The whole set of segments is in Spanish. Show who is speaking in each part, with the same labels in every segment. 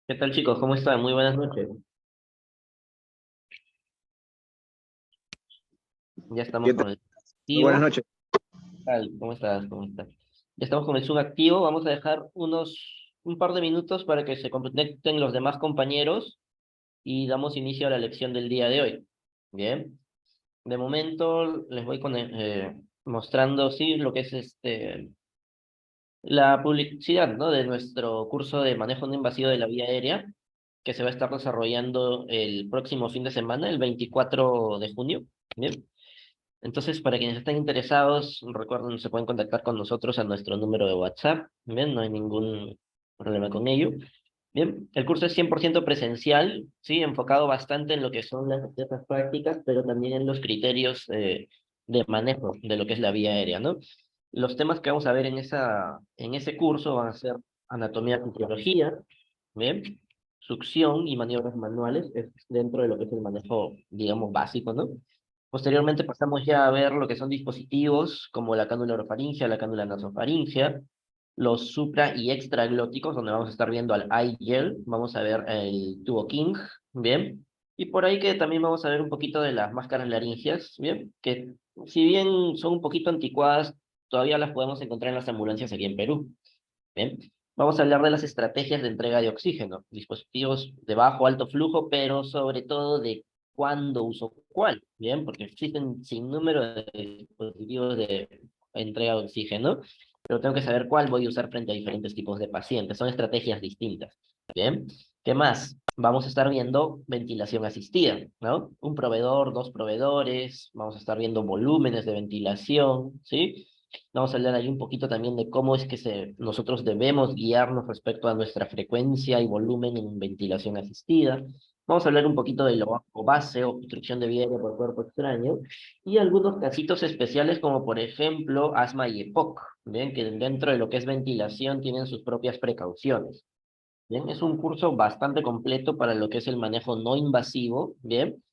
Speaker 1: ¿Qué tal, chicos? ¿Cómo están? Muy buenas noches. Ya estamos
Speaker 2: ¿Qué
Speaker 1: con
Speaker 2: tal?
Speaker 1: el
Speaker 2: Muy buenas
Speaker 1: activo.
Speaker 2: noches.
Speaker 1: ¿Qué tal? ¿Cómo estás? ¿Cómo estás? Ya estamos con el Zoom activo. Vamos a dejar un par de minutos para que se conecten los demás compañeros y damos inicio a la lección del día de hoy. Bien. De momento les voy mostrando, sí, lo que es la publicidad, ¿no? De nuestro curso de manejo no invasivo de la vía aérea, que se va a estar desarrollando el próximo fin de semana, el 24 de junio. Bien. Entonces, para quienes estén interesados, recuerden, se pueden contactar con nosotros a nuestro número de WhatsApp. Bien, no hay ningún problema con ello. Bien, el curso es 100% presencial, sí, enfocado bastante en lo que son las prácticas, pero también en los criterios de manejo de lo que es la vía aérea, ¿no? Los temas que vamos a ver en ese curso van a ser anatomía, fisiología, bien, succión y maniobras manuales, es dentro de lo que es el manejo, digamos, básico, ¿no? Posteriormente pasamos ya a ver lo que son dispositivos como la cánula orofaringea, la cánula nasofaringea, los supra y extraglóticos, donde vamos a estar viendo al iGel, vamos a ver el tubo King, bien, y por ahí que también vamos a ver un poquito de las máscaras laringias, bien, que si bien son un poquito anticuadas, todavía las podemos encontrar en las ambulancias aquí en Perú, bien. Vamos a hablar de las estrategias de entrega de oxígeno, dispositivos de bajo alto flujo, pero sobre todo de cuándo uso cuál, bien, porque existen sin número de dispositivos de entrega de oxígeno, pero tengo que saber cuál voy a usar frente a diferentes tipos de pacientes. Son estrategias distintas. Bien. ¿Qué más? Vamos a estar viendo ventilación asistida, ¿no? Un proveedor, dos proveedores, vamos a estar viendo volúmenes de ventilación, ¿sí? Vamos a hablar ahí un poquito también de cómo es que nosotros debemos guiarnos respecto a nuestra frecuencia y volumen en ventilación asistida. Vamos a hablar un poquito de lo base, obstrucción de vía aérea por cuerpo extraño, y algunos casitos especiales como por ejemplo asma y EPOC, ¿bien? Que dentro de lo que es ventilación tienen sus propias precauciones. Bien, es un curso bastante completo para lo que es el manejo no invasivo, bien.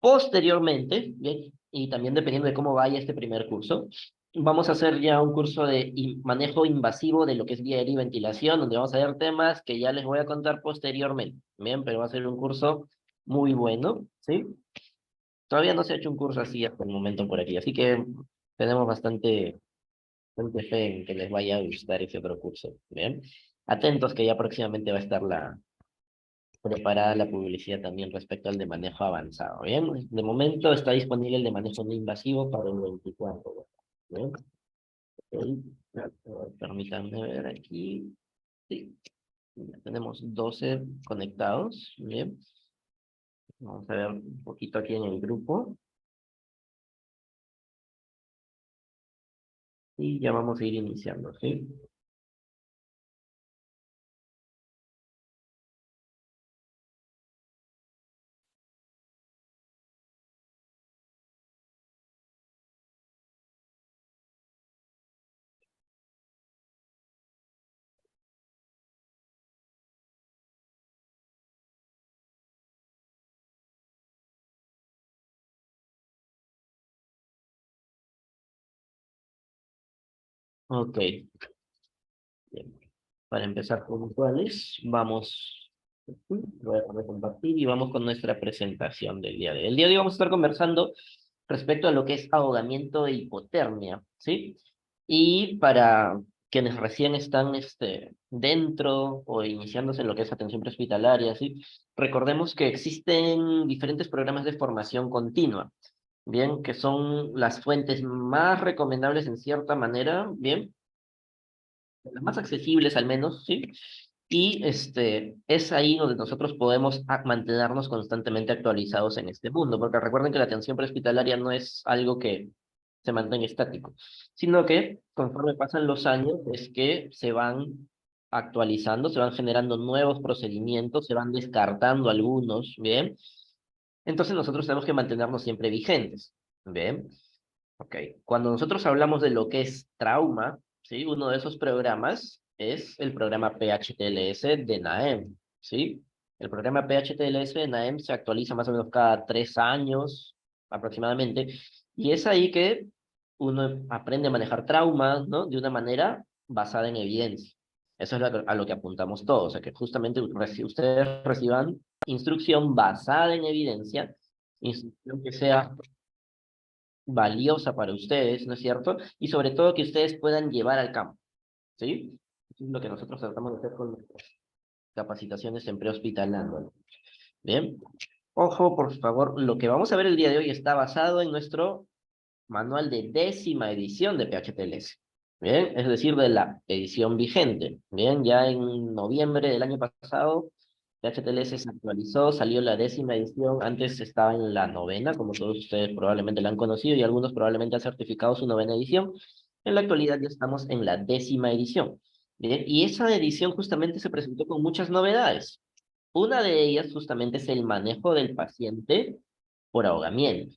Speaker 1: Posteriormente, bien, y también dependiendo de cómo vaya este primer curso, vamos a hacer ya un curso de manejo invasivo de lo que es vía aérea y ventilación, donde vamos a ver temas que ya les voy a contar posteriormente, bien, pero va a ser un curso muy bueno, ¿sí? Todavía no se ha hecho un curso así hasta el momento por aquí, así que tenemos bastante fe en que les vaya a gustar ese otro curso, ¿bien? Atentos que ya próximamente va a estar preparada la publicidad también respecto al de manejo avanzado, ¿bien? De momento está disponible el de manejo no invasivo para el 24, ¿bien? Permítanme ver aquí. Sí, ya tenemos 12 conectados, ¿bien? Vamos a ver un poquito aquí en el grupo y ya vamos a ir iniciando, ¿sí? Ok, bien. Para empezar puntuales, vamos, voy a poner compartir y vamos con nuestra presentación del día de hoy. El día de hoy vamos a estar conversando respecto a lo que es ahogamiento e hipotermia, ¿sí? Y para quienes recién están dentro o iniciándose en lo que es atención prehospitalaria, ¿sí? Recordemos que existen diferentes programas de formación continua, ¿bien? Que son las fuentes más recomendables en cierta manera, ¿bien? Las más accesibles al menos, ¿sí? Y es ahí donde nosotros podemos mantenernos constantemente actualizados en este mundo, porque recuerden que la atención prehospitalaria no es algo que se mantenga estático, sino que conforme pasan los años es que se van actualizando, se van generando nuevos procedimientos, se van descartando algunos, ¿bien? Entonces nosotros tenemos que mantenernos siempre vigentes, ¿bien? Ok, cuando nosotros hablamos de lo que es trauma, ¿sí? Uno de esos programas es el programa PHTLS de NAEM, ¿sí? El programa PHTLS de NAEM se actualiza más o menos cada 3 años aproximadamente, y es ahí que uno aprende a manejar traumas, ¿no? De una manera basada en evidencia. Eso es a lo que apuntamos todos, o sea, que justamente ustedes reciban instrucción basada en evidencia, instrucción que sea valiosa para ustedes, ¿no es cierto? Y sobre todo que ustedes puedan llevar al campo, ¿sí? Eso es lo que nosotros tratamos de hacer con nuestras capacitaciones en prehospitalando. Bien, ojo, por favor, lo que vamos a ver el día de hoy está basado en nuestro manual de 10ª edición de PHTLS. Bien, es decir, de la edición vigente. Bien, ya en noviembre del año pasado, PHTLS se actualizó, salió la 10ª edición, antes estaba en la 9ª, como todos ustedes probablemente la han conocido, y algunos probablemente han certificado su 9ª edición. En la actualidad ya estamos en la 10ª edición. Bien, y esa edición justamente se presentó con muchas novedades. Una de ellas justamente es el manejo del paciente por ahogamiento.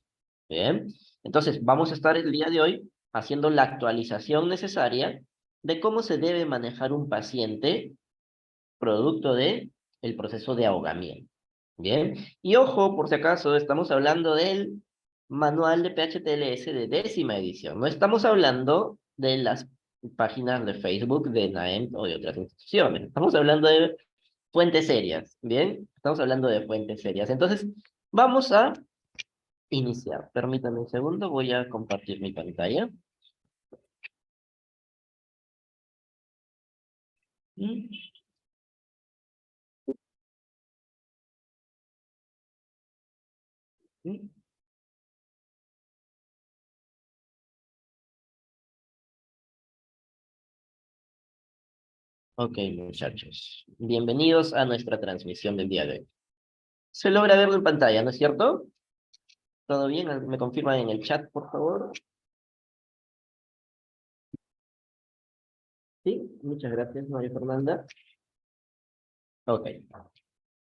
Speaker 1: Bien, entonces vamos a estar el día de hoy haciendo la actualización necesaria de cómo se debe manejar un paciente producto de el proceso de ahogamiento. Bien, y ojo, por si acaso, estamos hablando del manual de PHTLS de 10ª edición. No estamos hablando de las páginas de Facebook de NAEM o de otras instituciones. Estamos hablando de fuentes serias, ¿bien? Estamos hablando de fuentes serias. Entonces, vamos a iniciar. Permítame un segundo, voy a compartir mi pantalla. Mm, mm. Ok, muchachos. Bienvenidos a nuestra transmisión del día de hoy. Se logra verlo en pantalla, ¿no es cierto? ¿Todo bien? ¿Me confirman en el chat, por favor? Sí, muchas gracias, María Fernanda. Ok,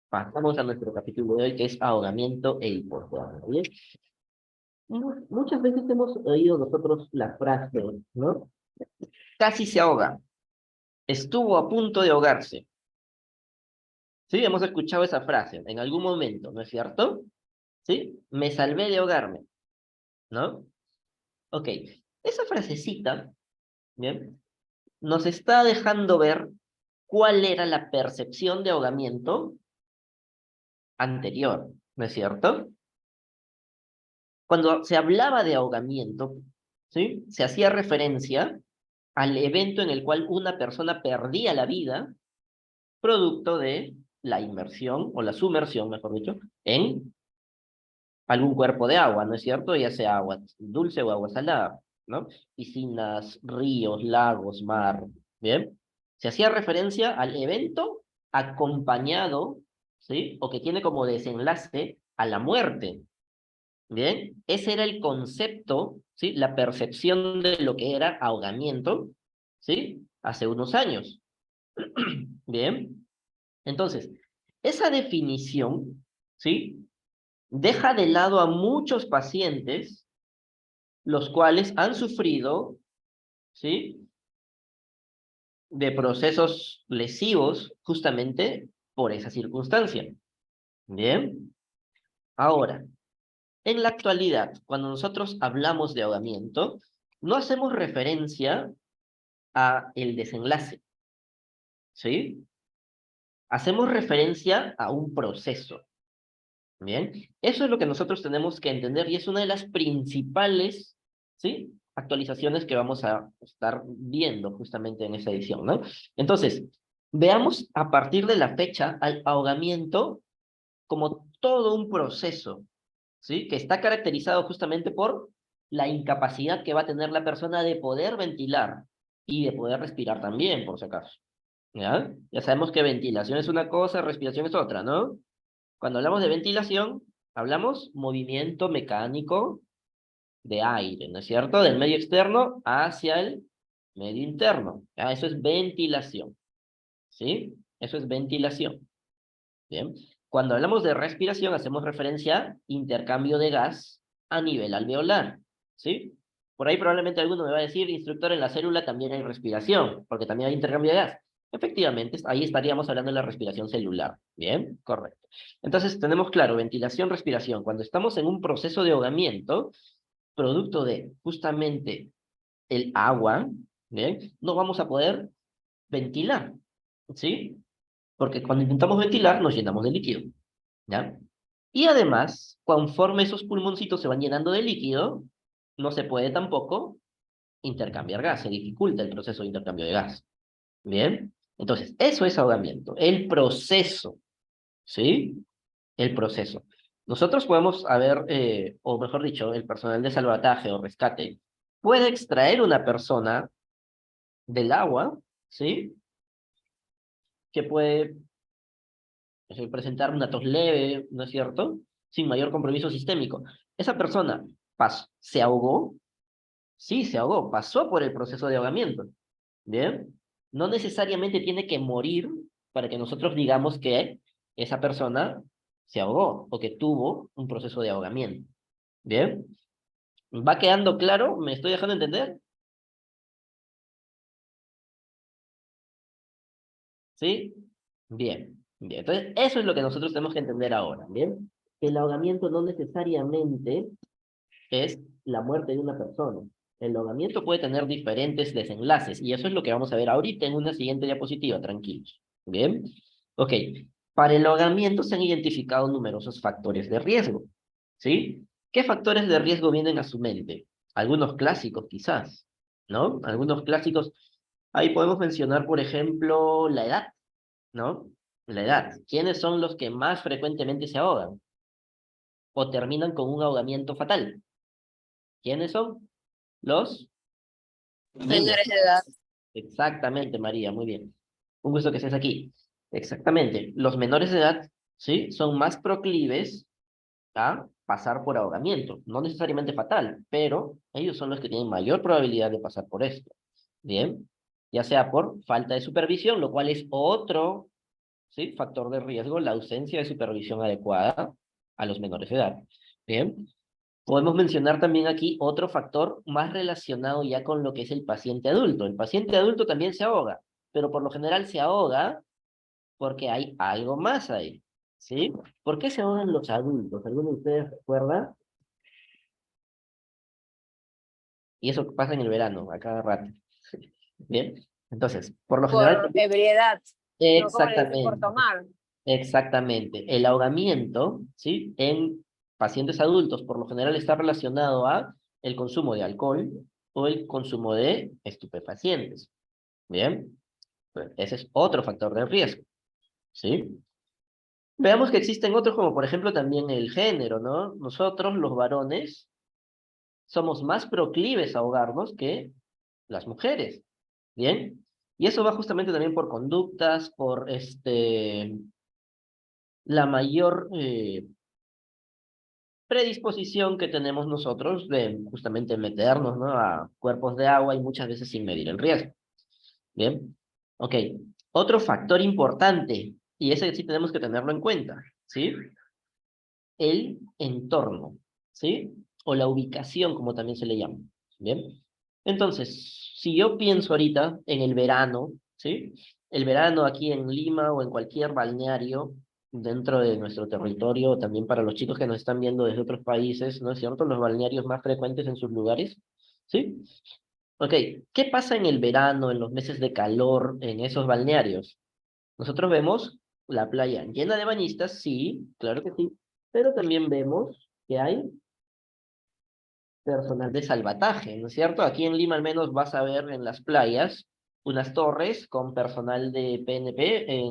Speaker 1: pasamos a nuestro capítulo de hoy, que es ahogamiento e hipotermia. ¿Bien? Muchas veces hemos oído nosotros la frase, ¿no? Casi se ahoga. Estuvo a punto de ahogarse. Sí, hemos escuchado esa frase en algún momento, ¿no es cierto? Sí, me salvé de ahogarme, ¿no? Ok, esa frasecita, ¿bien? Nos está dejando ver cuál era la percepción de ahogamiento anterior, ¿no es cierto? Cuando se hablaba de ahogamiento, ¿sí? Se hacía referencia al evento en el cual una persona perdía la vida producto de la inmersión, o la sumersión, mejor dicho, en algún cuerpo de agua, ¿no es cierto? Ya sea agua dulce o agua salada, ¿no? Piscinas, ríos, lagos, mar, ¿bien? Se hacía referencia al evento acompañado, ¿sí? O que tiene como desenlace a la muerte, ¿bien? Ese era el concepto, ¿sí? La percepción de lo que era ahogamiento, ¿sí? Hace unos años, ¿bien? Entonces, esa definición, ¿sí? Deja de lado a muchos pacientes, los cuales han sufrido, ¿sí? De procesos lesivos justamente por esa circunstancia. Bien. Ahora, en la actualidad, cuando nosotros hablamos de ahogamiento, no hacemos referencia a el desenlace, ¿sí? Hacemos referencia a un proceso. Bien, eso es lo que nosotros tenemos que entender y es una de las principales, ¿sí? Actualizaciones que vamos a estar viendo justamente en esta edición, ¿no? Entonces, veamos a partir de la fecha al ahogamiento como todo un proceso, ¿sí? Que está caracterizado justamente por la incapacidad que va a tener la persona de poder ventilar y de poder respirar también, por si acaso, ¿ya? Ya sabemos que ventilación es una cosa, respiración es otra, ¿no? Cuando hablamos de ventilación, hablamos movimiento mecánico de aire, ¿no es cierto? Del medio externo hacia el medio interno. ¿Ya? Eso es ventilación, ¿sí? Eso es ventilación. Bien. Cuando hablamos de respiración, hacemos referencia a intercambio de gas a nivel alveolar, ¿sí? Por ahí probablemente alguno me va a decir, instructor, en la célula también hay respiración, porque también hay intercambio de gas. Efectivamente, ahí estaríamos hablando de la respiración celular. Bien, correcto. Entonces, tenemos claro, ventilación, respiración. Cuando estamos en un proceso de ahogamiento, producto de justamente el agua, ¿bien? No vamos a poder ventilar. ¿sí? Porque cuando intentamos ventilar nos llenamos de líquido, ¿ya? Y además, conforme esos pulmoncitos se van llenando de líquido, no se puede tampoco intercambiar gas, se dificulta el proceso de intercambio de gas. Bien, entonces, eso es ahogamiento, el proceso, ¿sí? El proceso. Nosotros podemos haber, o mejor dicho, el personal de salvataje o rescate puede extraer una persona del agua, ¿sí? Que puede presentar una tos leve, ¿no es cierto? Sin mayor compromiso sistémico. Esa persona se ahogó, sí, se ahogó, pasó por el proceso de ahogamiento. Bien, no necesariamente tiene que morir para que nosotros digamos que esa persona se ahogó o que tuvo un proceso de ahogamiento. Bien, ¿va quedando claro? ¿Me estoy dejando entender? ¿Sí? Bien, bien. Entonces, eso es lo que nosotros tenemos que entender ahora. Bien, que el ahogamiento no necesariamente es la muerte de una persona. El ahogamiento puede tener diferentes desenlaces y eso es lo que vamos a ver ahorita en una siguiente diapositiva, tranquilos. Bien, ok. Para el ahogamiento se han identificado numerosos factores de riesgo, ¿sí? ¿Qué factores de riesgo vienen a su mente? Algunos clásicos quizás, ¿no? Algunos clásicos. Ahí podemos mencionar, por ejemplo, la edad, ¿no? La edad. ¿Quiénes son los que más frecuentemente se ahogan o terminan con un ahogamiento fatal? ¿Quiénes son? Los niños.
Speaker 2: Menores de edad.
Speaker 1: Exactamente, María, muy bien. Un gusto que estés aquí. Exactamente. Los menores de edad, ¿sí? Son más proclives a pasar por ahogamiento. No necesariamente fatal, pero ellos son los que tienen mayor probabilidad de pasar por esto. Bien. Ya sea por falta de supervisión, lo cual es otro, ¿sí? Factor de riesgo, la ausencia de supervisión adecuada a los menores de edad. Bien. Podemos mencionar también aquí otro factor más relacionado ya con lo que es el paciente adulto. El paciente adulto también se ahoga, pero por lo general se ahoga porque hay algo más ahí, ¿sí? ¿Por qué se ahogan los adultos? ¿Alguno de ustedes recuerda? Y eso pasa en el verano, a cada rato. Bien, entonces, por lo general,
Speaker 2: Por ebriedad, no como le dicen por
Speaker 1: exactamente,
Speaker 2: tomar.
Speaker 1: exactamente. El ahogamiento, ¿sí? En pacientes adultos, por lo general está relacionado a el consumo de alcohol o el consumo de estupefacientes. Bien, pues ese es otro factor de riesgo, ¿sí? Veamos que existen otros, como por ejemplo también el género, ¿no? Nosotros, los varones, somos más proclives a ahogarnos que las mujeres, ¿bien? Y eso va justamente también por conductas, por la mayor predisposición que tenemos nosotros de justamente meternos, ¿no? A cuerpos de agua y muchas veces sin medir el riesgo. Bien, ok. Otro factor importante, y ese sí tenemos que tenerlo en cuenta, ¿sí? El entorno, ¿sí? O la ubicación, como también se le llama. Bien. Entonces, si yo pienso ahorita en el verano, ¿sí? El verano aquí en Lima o en cualquier balneario dentro de nuestro territorio, también para los chicos que nos están viendo desde otros países, ¿no es cierto? Los balnearios más frecuentes en sus lugares, ¿sí? Ok, ¿qué pasa en el verano, en los meses de calor, en esos balnearios? Nosotros vemos la playa llena de bañistas, sí, claro que sí, pero también vemos que hay personal de salvataje, ¿no es cierto? Aquí en Lima al menos vas a ver en las playas unas torres con personal de PNP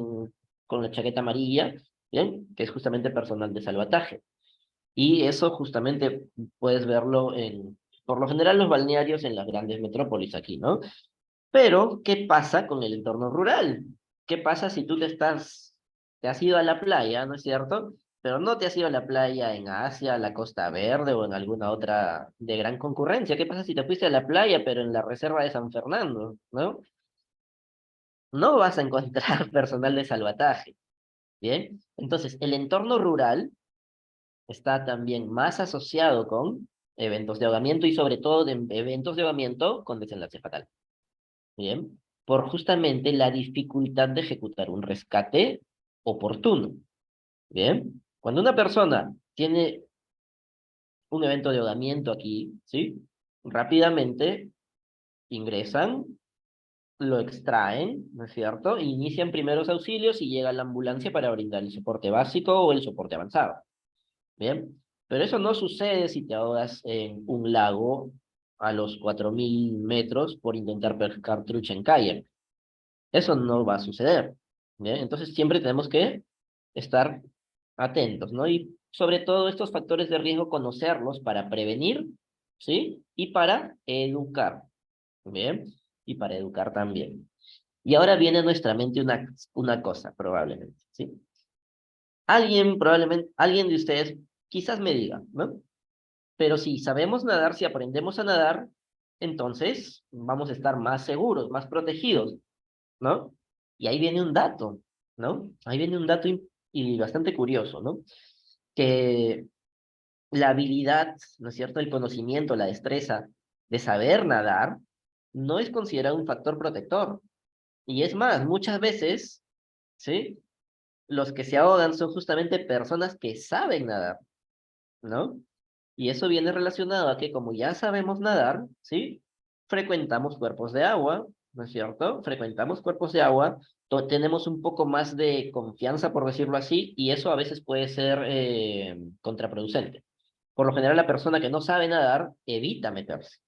Speaker 1: con la chaqueta amarilla, ¿bien? Que es justamente personal de salvataje. Y eso justamente puedes verlo por lo general, los balnearios en las grandes metrópolis aquí, ¿no? Pero, ¿qué pasa con el entorno rural? ¿Qué pasa si tú te has ido a la playa, ¿no es cierto? Pero no te has ido a la playa en Asia, la Costa Verde o en alguna otra de gran concurrencia. ¿Qué pasa si te fuiste a la playa, pero en la reserva de San Fernando, ¿no? No vas a encontrar personal de salvataje, ¿bien? Entonces, el entorno rural está también más asociado con eventos de ahogamiento y sobre todo de eventos de ahogamiento con desenlace fatal. Bien, por justamente la dificultad de ejecutar un rescate oportuno. Bien, cuando una persona tiene un evento de ahogamiento aquí, ¿sí? Rápidamente ingresan lo extraen, ¿no es cierto? Inician primeros auxilios y llega la ambulancia para brindar el soporte básico o el soporte avanzado. Bien, pero eso no sucede si te ahogas en un lago a los 4000 metros por intentar pescar trucha en kayak. Eso no va a suceder. ¿Bien? Entonces siempre tenemos que estar atentos, ¿no? Y sobre todo estos factores de riesgo, conocerlos para prevenir, ¿sí? Y para educar, ¿bien? Y para educar también. Y ahora viene a nuestra mente una cosa, probablemente, ¿sí? Alguien de ustedes quizás me diga, ¿no? Pero si sabemos nadar, si aprendemos a nadar, entonces vamos a estar más seguros, más protegidos, ¿no? Y ahí viene un dato, ¿no? Ahí viene un dato y bastante curioso, ¿no? Que la habilidad, ¿no es cierto? El conocimiento, la destreza de saber nadar no es considerado un factor protector. Y es más, muchas veces, ¿sí? Los que se ahogan son justamente personas que saben nadar, ¿no? Y eso viene relacionado a que como ya sabemos nadar, ¿sí? Frecuentamos cuerpos de agua, ¿no es cierto? Frecuentamos cuerpos de agua, tenemos un poco más de confianza, por decirlo así, y eso a veces puede ser contraproducente. Por lo general, la persona que no sabe nadar evita meterse,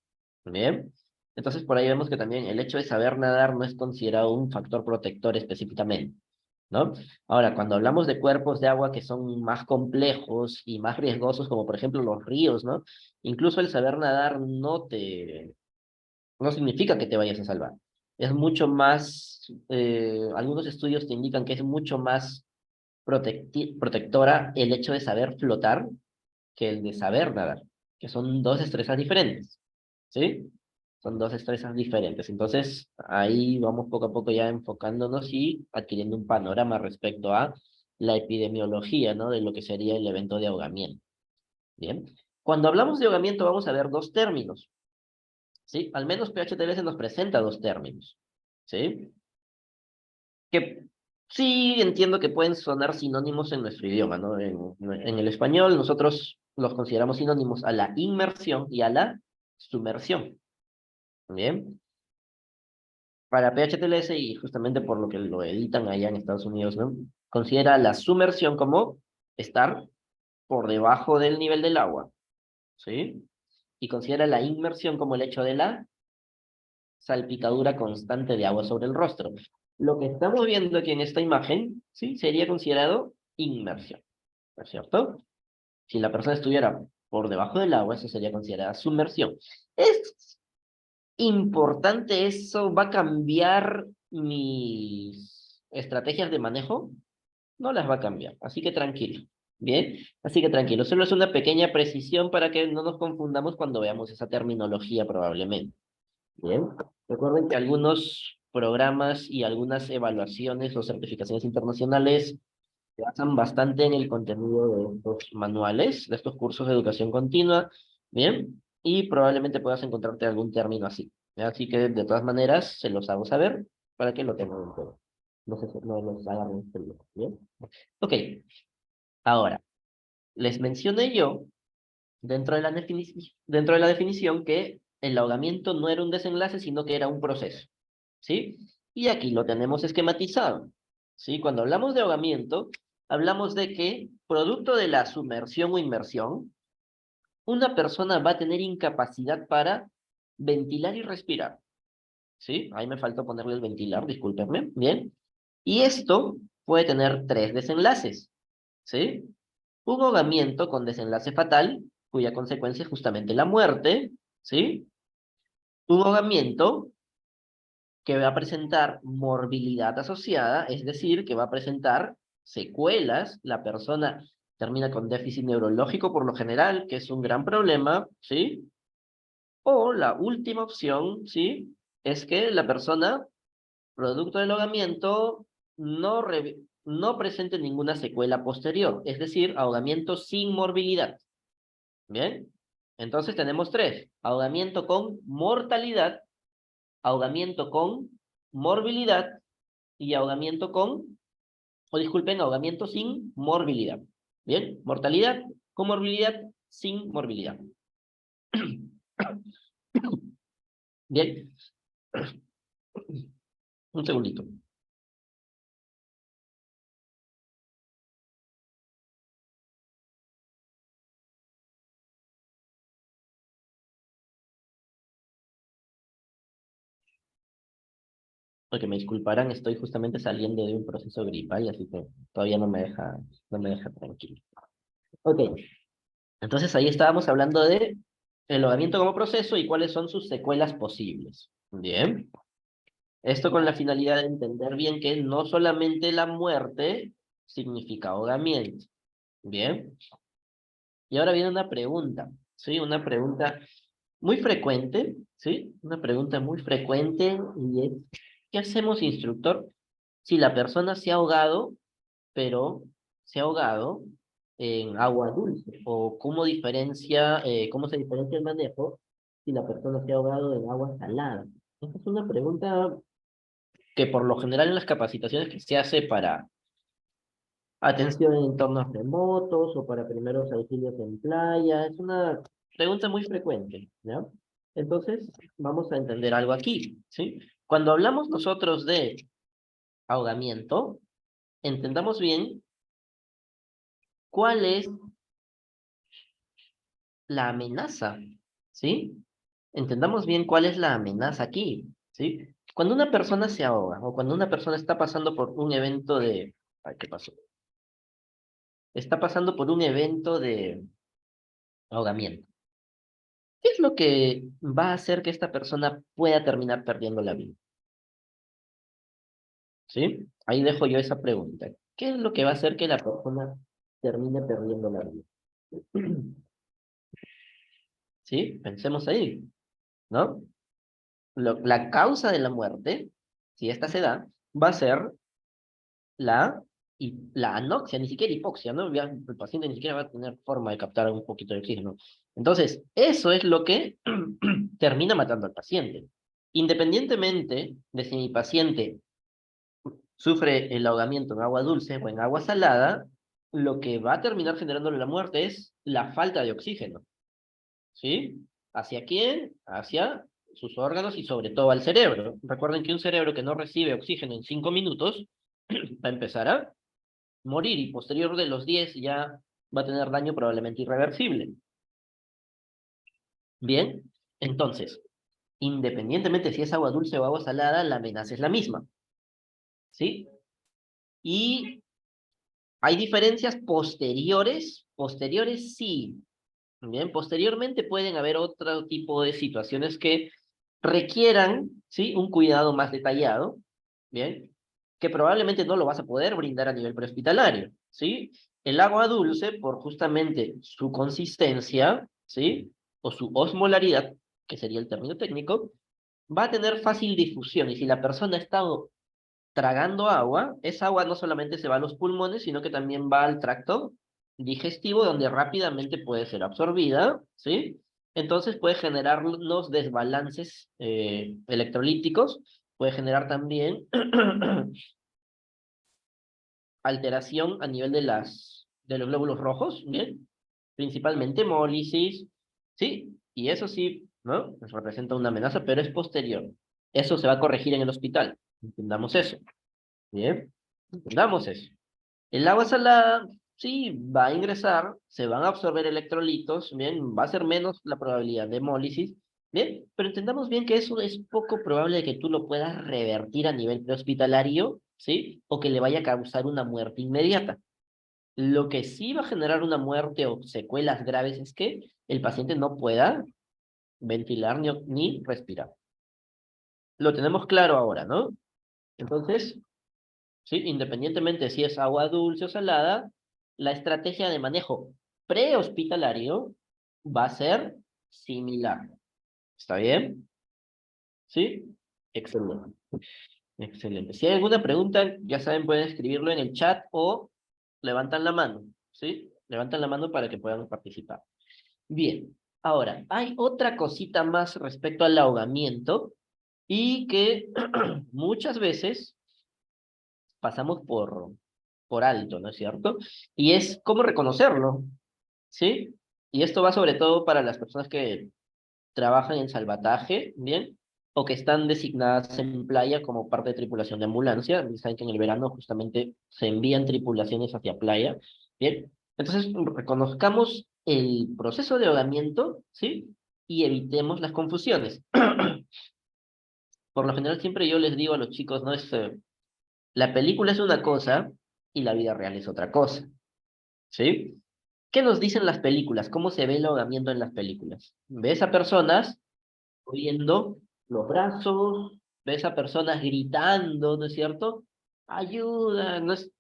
Speaker 1: ¿bien? Entonces, por ahí vemos que también el hecho de saber nadar no es considerado un factor protector específicamente, ¿no? Ahora, cuando hablamos de cuerpos de agua que son más complejos y más riesgosos, como por ejemplo los ríos, ¿no? Incluso el saber nadar no significa que te vayas a salvar. Es mucho más, algunos estudios te indican que es mucho más protectora el hecho de saber flotar que el de saber nadar, que son dos destrezas diferentes, ¿sí? Son dos destrezas diferentes. Entonces, ahí vamos poco a poco ya enfocándonos y adquiriendo un panorama respecto a la epidemiología, ¿no? De lo que sería el evento de ahogamiento. Bien. Cuando hablamos de ahogamiento vamos a ver dos términos, ¿sí? Al menos PHTLS nos presenta dos términos, ¿sí? Que sí entiendo que pueden sonar sinónimos en nuestro idioma, ¿no? En el español nosotros los consideramos sinónimos a la inmersión y a la sumersión. Bien. Para PHTLS, y justamente por lo que lo editan allá en Estados Unidos, ¿no? Considera la sumersión como estar por debajo del nivel del agua, ¿sí? Y considera la inmersión como el hecho de la salpicadura constante de agua sobre el rostro. Lo que estamos viendo aquí en esta imagen, ¿sí? Sería considerado inmersión, ¿no es cierto? Si la persona estuviera por debajo del agua, eso sería considerada sumersión. Es importante eso, ¿va a cambiar mis estrategias de manejo? No las va a cambiar, así que tranquilo. Bien, así que tranquilo. Solo es una pequeña precisión para que no nos confundamos cuando veamos esa terminología probablemente. Bien, recuerden que algunos programas y algunas evaluaciones o certificaciones internacionales se basan bastante en el contenido de estos manuales, de estos cursos de educación continua, ¿bien? Y probablemente puedas encontrarte algún término así. ¿Ya? Así que de todas maneras se los hago saber para que lo tengan en cuenta. No los hagan en frío, ¿bien? Ok, ahora, les mencioné yo dentro de la definición que el ahogamiento no era un desenlace, sino que era un proceso, ¿sí? Y aquí lo tenemos esquematizado, ¿sí? Cuando hablamos de ahogamiento, hablamos de que, producto de la sumersión o inmersión, una persona va a tener incapacidad para ventilar y respirar, ¿sí? Ahí me faltó ponerle el ventilar, discúlpenme, ¿bien? Y esto puede tener tres desenlaces, ¿sí? Un ahogamiento con desenlace fatal, cuya consecuencia es justamente la muerte, ¿sí? Un ahogamiento que va a presentar morbilidad asociada, es decir, que va a presentar secuelas, la persona termina con déficit neurológico por lo general, que es un gran problema, ¿sí? O la última opción, ¿sí? Es que la persona, producto del ahogamiento, no presente ninguna secuela posterior, es decir, ahogamiento sin morbilidad. Bien, entonces tenemos tres: ahogamiento con mortalidad, ahogamiento con morbilidad y ahogamiento ahogamiento sin morbilidad. Bien, mortalidad con morbilidad, sin morbilidad. Bien, Un segundito. Porque me disculparán, estoy justamente saliendo de un proceso gripal, así que todavía no me deja tranquilo. Ok, entonces ahí estábamos hablando de el ahogamiento como proceso y cuáles son sus secuelas posibles. Bien. Esto con la finalidad de entender bien que no solamente la muerte significa ahogamiento. Bien. Y ahora viene una pregunta, ¿sí? Una pregunta muy frecuente, ¿sí? Una pregunta muy frecuente y es, ¿qué hacemos, instructor, si la persona se ha ahogado, pero se ha ahogado en agua dulce? ¿O cómo se diferencia el manejo si la persona se ha ahogado en agua salada? Esta es una pregunta que por lo general en las capacitaciones que se hace para atención en entornos remotos o para primeros auxilios en playa, es una pregunta muy frecuente, ¿ya? Entonces, vamos a entender algo aquí, ¿sí? Cuando hablamos nosotros de ahogamiento, entendamos bien cuál es la amenaza, ¿sí? Entendamos bien cuál es la amenaza aquí, ¿sí? Cuando una persona se ahoga o cuando una persona está pasando por un evento de... Ay, ¿qué pasó? Está pasando por un evento de ahogamiento. ¿Qué es lo que va a hacer que esta persona pueda terminar perdiendo la vida? ¿Sí? Ahí dejo yo esa pregunta. ¿Qué es lo que va a hacer que la persona termine perdiendo la vida? ¿Sí? Pensemos ahí, ¿no? La causa de la muerte, si esta se da, va a ser la anoxia, ni siquiera hipoxia, ¿no? Ya el paciente ni siquiera va a tener forma de captar un poquito de oxígeno. Entonces, eso es lo que termina matando al paciente. Independientemente de si mi paciente sufre el ahogamiento en agua dulce o en agua salada, lo que va a terminar generándole la muerte es la falta de oxígeno, ¿sí? ¿Hacia quién? Hacia sus órganos y sobre todo al cerebro. Recuerden que un cerebro que no recibe oxígeno en 5 minutos va a empezar a morir y posterior de los 10 ya va a tener daño probablemente irreversible. Bien, entonces, independientemente si es agua dulce o agua salada, la amenaza es la misma, ¿sí? Y hay diferencias posteriores, posteriores sí. Bien, posteriormente pueden haber otro tipo de situaciones que requieran, ¿sí? Un cuidado más detallado, bien, que probablemente no lo vas a poder brindar a nivel prehospitalario, ¿sí? El agua dulce, por justamente su consistencia, ¿sí? O su osmolaridad, que sería el término técnico, va a tener fácil difusión y si la persona ha estado tragando agua, esa agua no solamente se va a los pulmones, sino que también va al tracto digestivo, donde rápidamente puede ser absorbida, ¿sí? Entonces puede generar los desbalances electrolíticos, puede generar también alteración a nivel de los glóbulos rojos, ¿bien? Principalmente hemólisis, ¿sí? Y eso sí, ¿no? Pues representa una amenaza, pero es posterior. Eso se va a corregir en el hospital. Entendamos eso. Bien, entendamos eso. El agua salada, sí, va a ingresar, se van a absorber electrolitos, bien, va a ser menos la probabilidad de hemólisis, bien, pero entendamos bien que eso es poco probable de que tú lo puedas revertir a nivel prehospitalario, ¿sí? O que le vaya a causar una muerte inmediata. Lo que sí va a generar una muerte o secuelas graves es que el paciente no pueda ventilar ni respirar. Lo tenemos claro ahora, ¿no? Entonces, ¿sí? Independientemente si es agua dulce o salada, la estrategia de manejo prehospitalario va a ser similar. ¿Está bien? ¿Sí? Excelente. Excelente. Si hay alguna pregunta, ya saben, pueden escribirlo en el chat o levantan la mano. ¿Sí? Levantan la mano para que puedan participar. Bien. Ahora, hay otra cosita más respecto al ahogamiento y que muchas veces pasamos por alto, ¿no es cierto? Y es cómo reconocerlo, ¿sí? Y esto va sobre todo para las personas que trabajan en salvataje, ¿bien? o que están designadas en playa como parte de tripulación de ambulancia. Saben que en el verano justamente se envían tripulaciones hacia playa. Bien, entonces reconozcamos el proceso de ahogamiento, ¿sí? Y evitemos las confusiones. Por lo general siempre yo les digo a los chicos, ¿no? La película es una cosa y la vida real es otra cosa, ¿sí? ¿Qué nos dicen las películas? ¿Cómo se ve el ahogamiento en las películas? Ves a personas moviendo los brazos, ves a personas gritando, ¿no es cierto? Ayuda, ¿no es?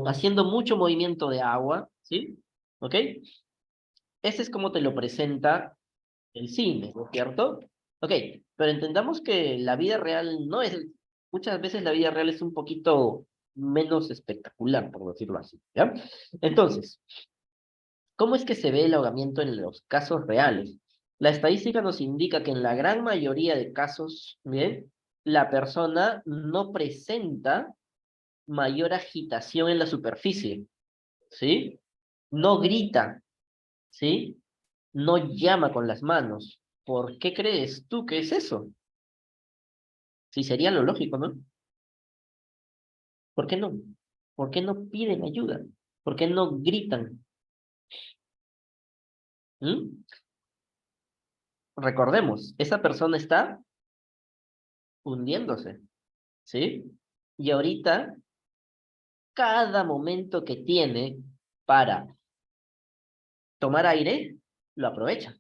Speaker 1: Haciendo mucho movimiento de agua, ¿sí? ¿Ok? Ese es como te lo presenta el cine, ¿no es cierto? Ok, pero entendamos que la vida real no es, muchas veces la vida real es un poquito menos espectacular, por decirlo así, ¿ya? Entonces, ¿cómo es que se ve el ahogamiento en los casos reales? La estadística nos indica que en la gran mayoría de casos, ¿bien? La persona no presenta mayor agitación en la superficie, ¿sí? No grita, ¿sí? No llama con las manos. ¿Por qué crees tú que es eso? Sí, sería lo lógico, ¿no? ¿Por qué no? ¿Por qué no piden ayuda? ¿Por qué no gritan? ¿Mm? Recordemos, esa persona está hundiéndose, ¿sí? Y ahorita, cada momento que tiene para tomar aire, lo aprovecha,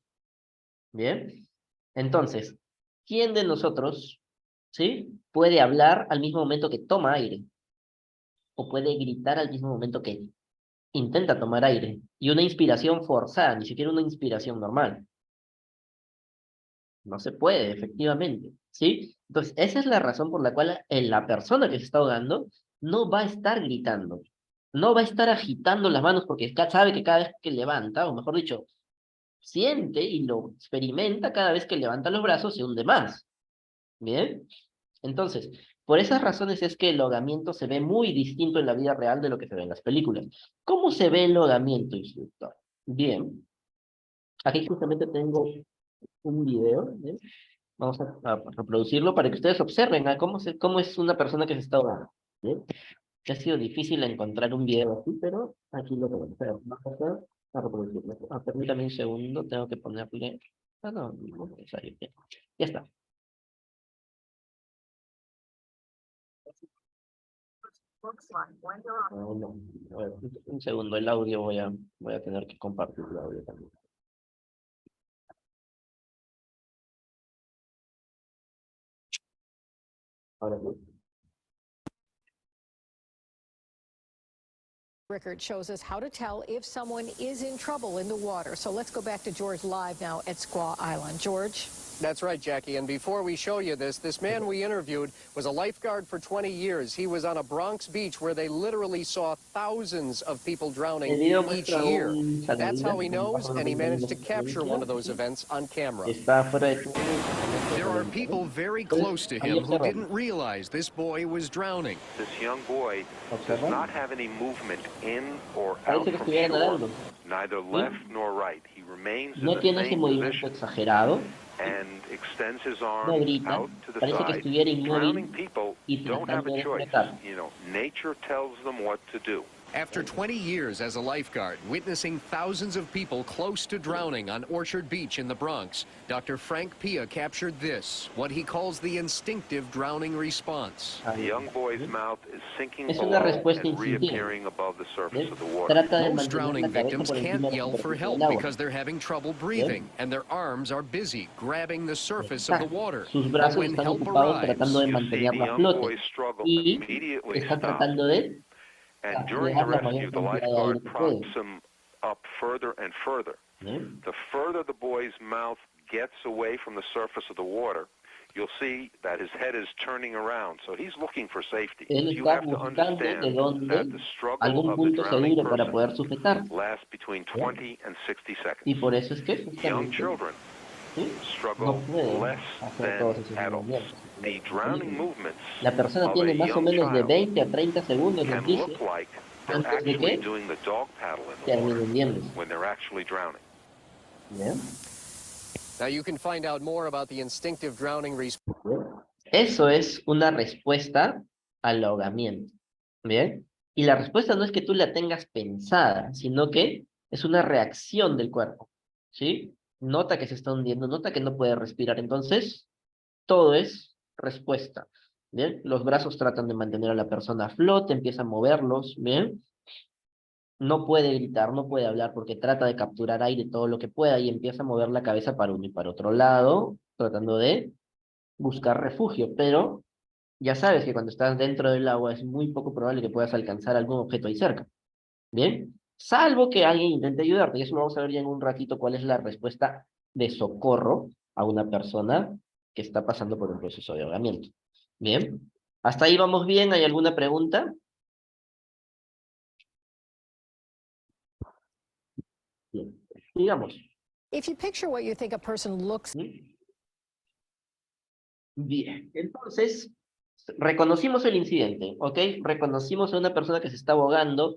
Speaker 1: ¿bien? Entonces, ¿quién de nosotros, ¿sí? Puede hablar al mismo momento que toma aire? ¿O puede gritar al mismo momento que intenta tomar aire? Y una inspiración forzada, ni siquiera una inspiración normal. No se puede, efectivamente, ¿sí? Entonces, esa es la razón por la cual la persona que se está ahogando no va a estar gritando, no va a estar agitando las manos porque sabe que cada vez que levanta, o mejor dicho, siente y lo experimenta cada vez que levanta los brazos, se hunde más, ¿bien? Entonces, por esas razones es que el ahogamiento se ve muy distinto en la vida real de lo que se ve en las películas. ¿Cómo se ve el ahogamiento, instructor? Bien, aquí justamente tengo un video, ¿bien? Vamos a reproducirlo para que ustedes observen cómo es una persona que se está ahogando, ¿bien? Que ha sido difícil encontrar un video así, pero aquí lo podemos hacer. Vamos a reproducirlo. Permítame un segundo, tengo que ponerle... Ah, no, no es necesario. Bien. Ya está. No. A ver, un segundo, el audio voy a tener que compartir el audio también. Ahora sí.
Speaker 3: Rickard shows us how to tell if someone is in trouble in the water. So let's go back to George live now at Squaw Island. George?
Speaker 4: That's right, Jackie. And before we show you this man we interviewed was a lifeguard for 20 years. He was on a Bronx beach where they literally saw thousands of people drowning each year. That's how he knows, and he managed to capture one of those events on camera.
Speaker 5: There are people very close to him who didn't realize this boy was drowning.
Speaker 6: This young boy does not have any movement in or out from shore, neither left nor right. He remains in the same position and extends his arms out to the side. Drowning people don't have a choice. You know, nature tells them what to do.
Speaker 5: After 20 years as a lifeguard, witnessing thousands of people close to drowning on Orchard Beach in the Bronx, Dr. Frank Pia captured this, what he calls the instinctive drowning response.
Speaker 6: The young boy's mouth is sinking below and reappearing above the surface of the water.
Speaker 5: Most drowning victims can't yell for help because they're having trouble breathing, and their arms are busy grabbing the surface of the water. But when help arrives,
Speaker 6: You see the young boy struggle immediately stop. And during the rescue, the lifeguard props him up further and further. The further the boy's mouth gets away from the surface of the water, you'll see that his head is turning around. So he's looking for safety. You have to understand that the struggle of the drowning person lasts between 20 and 60 seconds. Young children struggle less than adults. The drowning movements
Speaker 1: La persona
Speaker 6: of a
Speaker 1: tiene más o
Speaker 6: young
Speaker 1: menos de
Speaker 6: child
Speaker 1: 20 a 30 segundos de
Speaker 6: can
Speaker 1: oficio
Speaker 6: look like they're
Speaker 1: antes de
Speaker 6: actually
Speaker 1: que
Speaker 6: doing the dog paddle in the
Speaker 1: termine
Speaker 6: water
Speaker 1: hundiéndose.
Speaker 6: when they're actually drowning.
Speaker 1: ¿Bien?
Speaker 4: Now you can find out more about the instinctive drowning response.
Speaker 1: Eso es una respuesta al ahogamiento. ¿Bien? Y la respuesta no es que tú la tengas pensada, sino que es una reacción del cuerpo. ¿Sí? Nota que se está hundiendo, nota que no puede respirar. Entonces, todo es respuesta. ¿Bien? Los brazos tratan de mantener a la persona a flote, empieza a moverlos. ¿Bien? No puede gritar, no puede hablar porque trata de capturar aire todo lo que pueda y empieza a mover la cabeza para uno y para otro lado, tratando de buscar refugio. Pero ya sabes que cuando estás dentro del agua es muy poco probable que puedas alcanzar algún objeto ahí cerca. ¿Bien? Salvo que alguien intente ayudarte. Y eso lo vamos a ver ya en un ratito cuál es la respuesta de socorro a una persona que está pasando por un proceso de ahogamiento. ¿Bien? ¿Hasta ahí vamos bien? ¿Hay alguna pregunta? Bien. Digamos.
Speaker 3: If you picture what you think a person looks...
Speaker 1: Bien. Entonces, reconocimos el incidente, ¿ok? Reconocimos a una persona que se está ahogando.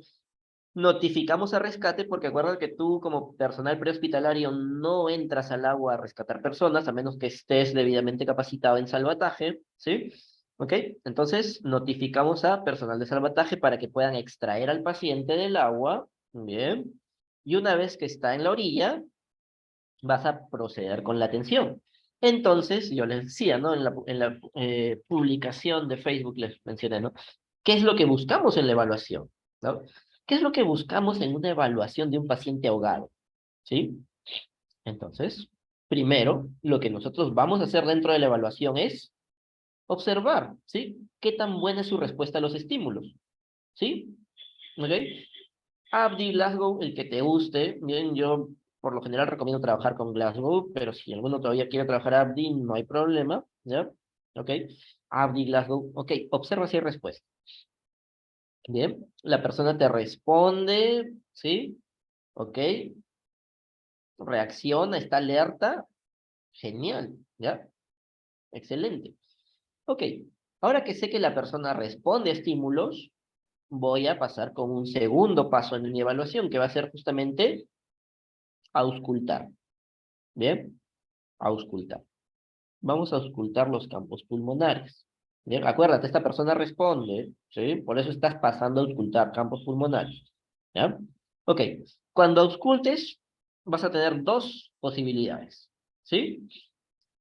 Speaker 1: Notificamos a rescate porque acuérdate que tú como personal prehospitalario no entras al agua a rescatar personas a menos que estés debidamente capacitado en salvataje, ¿sí? ¿Ok? Entonces notificamos a personal de salvataje para que puedan extraer al paciente del agua, bien, y una vez que está en la orilla, vas a proceder con la atención. Entonces, yo les decía, ¿no? En la publicación de Facebook les mencioné, ¿no? ¿Qué es lo que buscamos en la evaluación? ¿No? ¿Qué es lo que buscamos en una evaluación de un paciente ahogado? ¿Sí? Entonces, primero, lo que nosotros vamos a hacer dentro de la evaluación es observar, ¿sí? ¿Qué tan buena es su respuesta a los estímulos? ¿Sí? ¿Ok? Abdi, Glasgow, el que te guste. Bien, yo por lo general recomiendo trabajar con Glasgow, pero si alguno todavía quiere trabajar Abdi, no hay problema, ¿ya? ¿Ok? Abdi, Glasgow, ok, observa si hay respuesta. Bien, la persona te responde, ¿sí? Ok, reacciona, está alerta, genial, ¿ya? Excelente. Ok, ahora que sé que la persona responde a estímulos, voy a pasar con un segundo paso en mi evaluación, que va a ser justamente auscultar. Bien, auscultar. Vamos a auscultar los campos pulmonares. Bien, acuérdate, esta persona responde, ¿sí? Por eso estás pasando a auscultar campos pulmonares. ¿Ya? Ok, cuando auscultes, vas a tener dos posibilidades, ¿sí?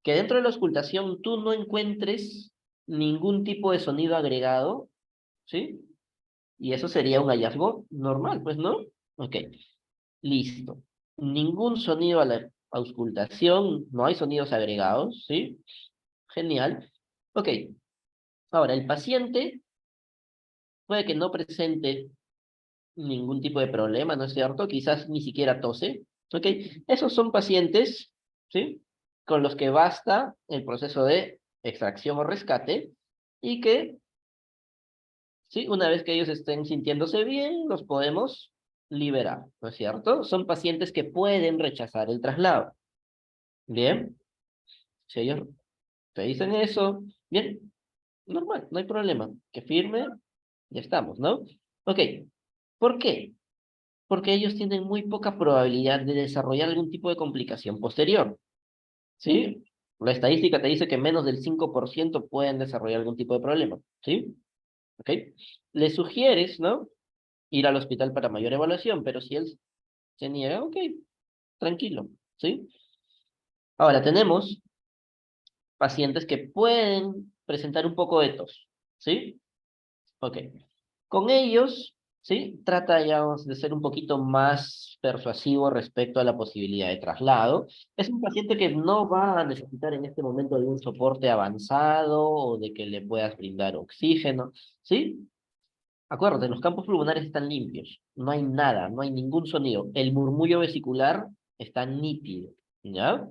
Speaker 1: Que dentro de la auscultación tú no encuentres ningún tipo de sonido agregado, ¿sí? Y eso sería un hallazgo normal, pues, ¿no? Ok, listo. Ningún sonido a la auscultación, no hay sonidos agregados, ¿sí? Genial. Ok, ahora el paciente puede que no presente ningún tipo de problema, ¿no es cierto? Quizás ni siquiera tose, ¿ok? Esos son pacientes, ¿sí? Con los que basta el proceso de extracción o rescate y que, ¿sí? Una vez que ellos estén sintiéndose bien, los podemos liberar, ¿no es cierto? Son pacientes que pueden rechazar el traslado. Bien, si ellos te dicen eso, bien, normal, no hay problema. Que firme, ya estamos, ¿no? Ok, ¿por qué? Porque ellos tienen muy poca probabilidad de desarrollar algún tipo de complicación posterior, ¿sí? La estadística te dice que menos del 5% pueden desarrollar algún tipo de problema, ¿sí? ¿Ok? Le sugieres, ¿no? Ir al hospital para mayor evaluación, pero si él se niega, ok, tranquilo, ¿sí? Ahora, tenemos pacientes que pueden presentar un poco de tos, ¿sí? Ok. Con ellos, ¿sí? Trata, digamos, de ser un poquito más persuasivo respecto a la posibilidad de traslado. Es un paciente que no va a necesitar en este momento de un soporte avanzado o de que le puedas brindar oxígeno, ¿sí? Acuérdate, los campos pulmonares están limpios. No hay nada, no hay ningún sonido. El murmullo vesicular está nítido, ¿ya?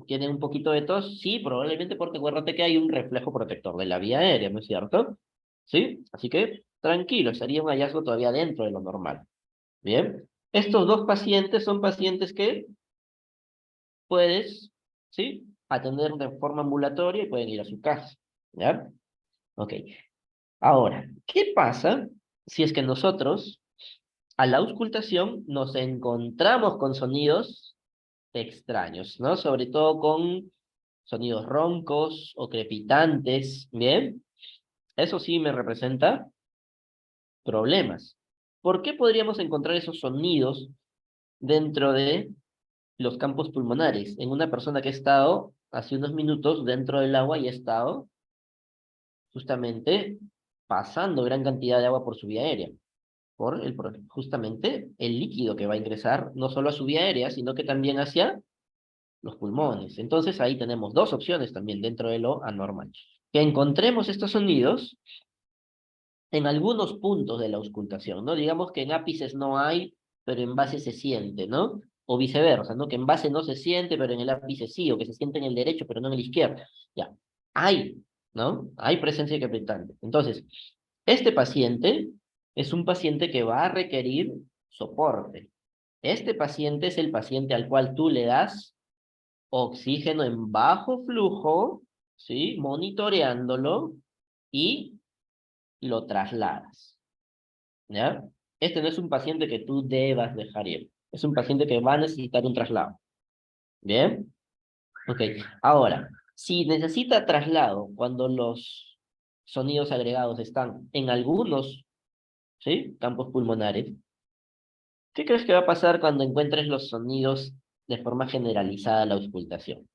Speaker 1: ¿Tiene un poquito de tos? Sí, probablemente porque acuérdate que hay un reflejo protector de la vía aérea, ¿no es cierto? ¿Sí? Así que tranquilo, sería un hallazgo todavía dentro de lo normal. Bien. Estos dos pacientes son pacientes que puedes, ¿sí? Atender de forma ambulatoria y pueden ir a su casa. ¿Ya? Ok. Ahora, ¿qué pasa si es que nosotros, a la auscultación, nos encontramos con sonidos extraños, ¿no? Sobre todo con sonidos roncos o crepitantes, ¿bien? Eso sí me representa problemas. ¿Por qué podríamos encontrar esos sonidos dentro de los campos pulmonares? En una persona que ha estado hace unos minutos dentro del agua y ha estado justamente pasando gran cantidad de agua por su vía aérea, justamente el líquido que va a ingresar no solo a su vía aérea, sino que también hacia los pulmones. Entonces ahí tenemos dos opciones también dentro de lo anormal. Que encontremos estos sonidos en algunos puntos de la auscultación, ¿no? Digamos que en ápices no hay, pero en base se siente, ¿no? O viceversa, ¿no? Que en base no se siente, pero en el ápice sí, o que se siente en el derecho, pero no en el izquierdo. Ya, hay, ¿no? Hay presencia de crepitante. Entonces, este paciente es un paciente que va a requerir soporte. Este paciente es el paciente al cual tú le das oxígeno en bajo flujo, ¿sí? Monitoreándolo y lo trasladas, ¿ya? Este no es un paciente que tú debas dejar ir. Es un paciente que va a necesitar un traslado. ¿Bien? Ok. Ahora, si necesita traslado cuando los sonidos agregados están en algunos, ¿sí? Campos pulmonares, ¿qué crees que va a pasar cuando encuentres los sonidos de forma generalizada a la auscultación?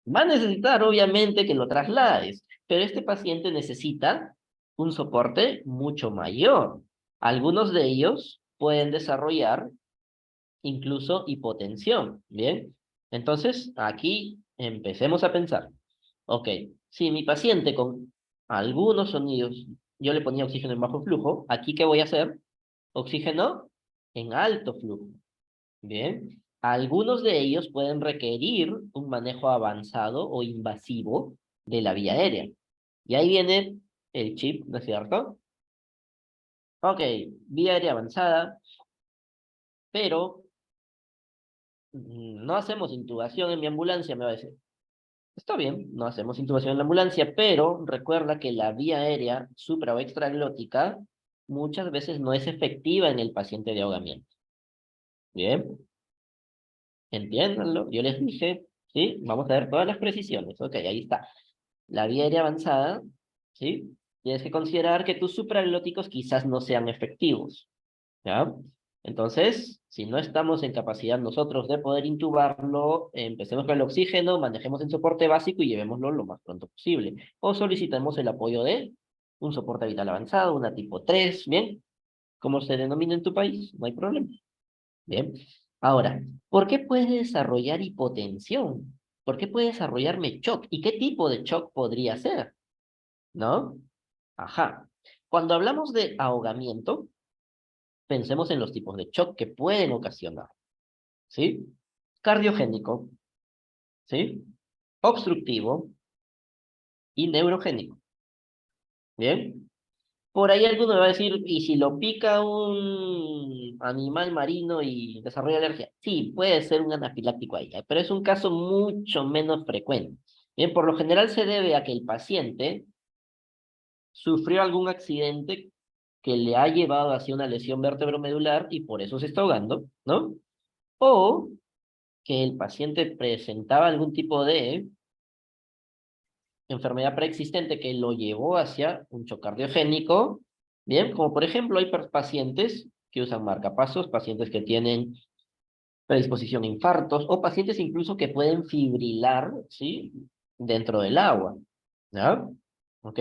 Speaker 1: Va a necesitar, obviamente, que lo traslades, pero este paciente necesita un soporte mucho mayor. Algunos de ellos pueden desarrollar incluso hipotensión, ¿bien? Entonces, aquí empecemos a pensar. Ok, si mi paciente con algunos sonidos, yo le ponía oxígeno en bajo flujo, ¿aquí qué voy a hacer? Oxígeno en alto flujo. Bien, algunos de ellos pueden requerir un manejo avanzado o invasivo de la vía aérea. Y ahí viene el chip, ¿no es cierto? Ok, vía aérea avanzada, pero no hacemos intubación en mi ambulancia, me va a decir. Está bien, no hacemos intubación en la ambulancia, pero recuerda que la vía aérea supra o extraglótica muchas veces no es efectiva en el paciente de ahogamiento. Bien. Entiéndanlo, yo les dije, ¿sí? Vamos a ver todas las precisiones. Ok, ahí está. La vía aérea avanzada, ¿sí? Tienes que considerar que tus supraglóticos quizás no sean efectivos, ¿ya? Entonces, si no estamos en capacidad nosotros de poder intubarlo, empecemos con el oxígeno, manejemos el soporte básico y llevémoslo lo más pronto posible. O solicitemos el apoyo de un soporte vital avanzado, una tipo 3, ¿bien? Como se denomina en tu país, no hay problema. Bien. Ahora, ¿por qué puede desarrollar hipotensión? ¿Por qué puede desarrollarme shock? ¿Y qué tipo de shock podría ser? ¿No? Ajá. Cuando hablamos de ahogamiento, pensemos en los tipos de shock que pueden ocasionar. ¿Sí? Cardiogénico, ¿sí? Obstructivo y neurogénico. ¿Bien? Por ahí alguno me va a decir, ¿y si lo pica un animal marino y desarrolla alergia? Sí, puede ser un anafiláctico ahí, pero es un caso mucho menos frecuente. Bien, por lo general se debe a que el paciente sufrió algún accidente que le ha llevado hacia una lesión vertebromedular y por eso se está ahogando, ¿no? O que el paciente presentaba algún tipo de enfermedad preexistente que lo llevó hacia un shock cardiogénico, bien, como por ejemplo hay pacientes que usan marcapasos, pacientes que tienen predisposición a infartos, o pacientes incluso que pueden fibrilar, ¿sí? Dentro del agua, ¿ya? ¿Ok?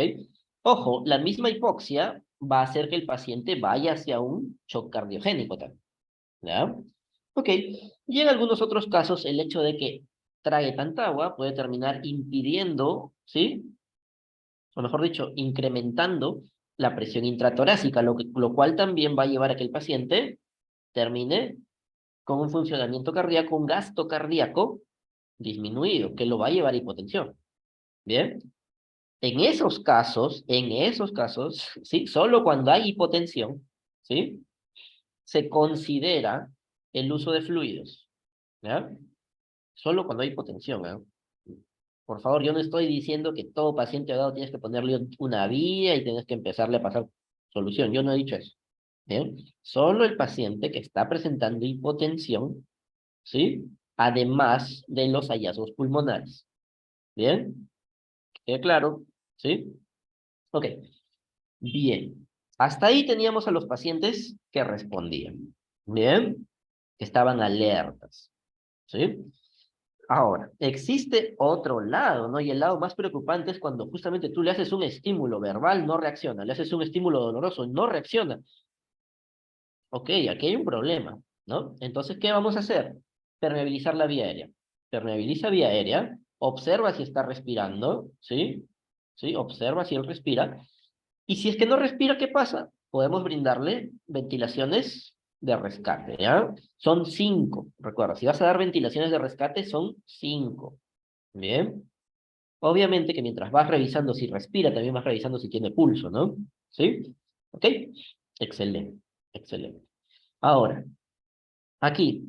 Speaker 1: Ojo, la misma hipoxia va a hacer que el paciente vaya hacia un shock cardiogénico también, ¿ya? Ok, y en algunos otros casos el hecho de que trague tanta agua puede terminar impidiendo, ¿sí? O mejor dicho, incrementando la presión intratorácica, lo cual también va a llevar a que el paciente termine con un funcionamiento cardíaco, un gasto cardíaco disminuido, que lo va a llevar a hipotensión. ¿Bien? En esos casos, ¿sí? Solo cuando hay hipotensión, ¿sí? Se considera el uso de fluidos, ¿ya? Solo cuando hay hipotensión, ¿eh? Por favor, yo no estoy diciendo que todo paciente ahogado tienes que ponerle una vía y tienes que empezarle a pasar solución. Yo no he dicho eso. ¿bien? Solo el paciente que está presentando hipotensión, ¿sí? Además de los hallazgos pulmonares. ¿Bien? ¿Queda claro? ¿Sí? Ok. Bien. Hasta ahí teníamos a los pacientes que respondían. ¿Bien? Que estaban alertas. ¿Sí? Ahora, existe otro lado, ¿no? Y el lado más preocupante es cuando justamente tú le haces un estímulo verbal, no reacciona. Le haces un estímulo doloroso, no reacciona. Ok, aquí hay un problema, ¿no? Entonces, ¿qué vamos a hacer? Permeabilizar la vía aérea. Permeabiliza vía aérea, observa si está respirando, ¿sí? ¿Sí? Observa si él respira. Y si es que no respira, ¿qué pasa? Podemos brindarle ventilaciones de rescate, ¿ya? Son 5. Recuerda, si vas a dar ventilaciones de rescate, son 5. Bien. Obviamente que mientras vas revisando si respira, también vas revisando si tiene pulso, ¿no? ¿Sí? ¿Ok? Excelente, excelente. Ahora, aquí,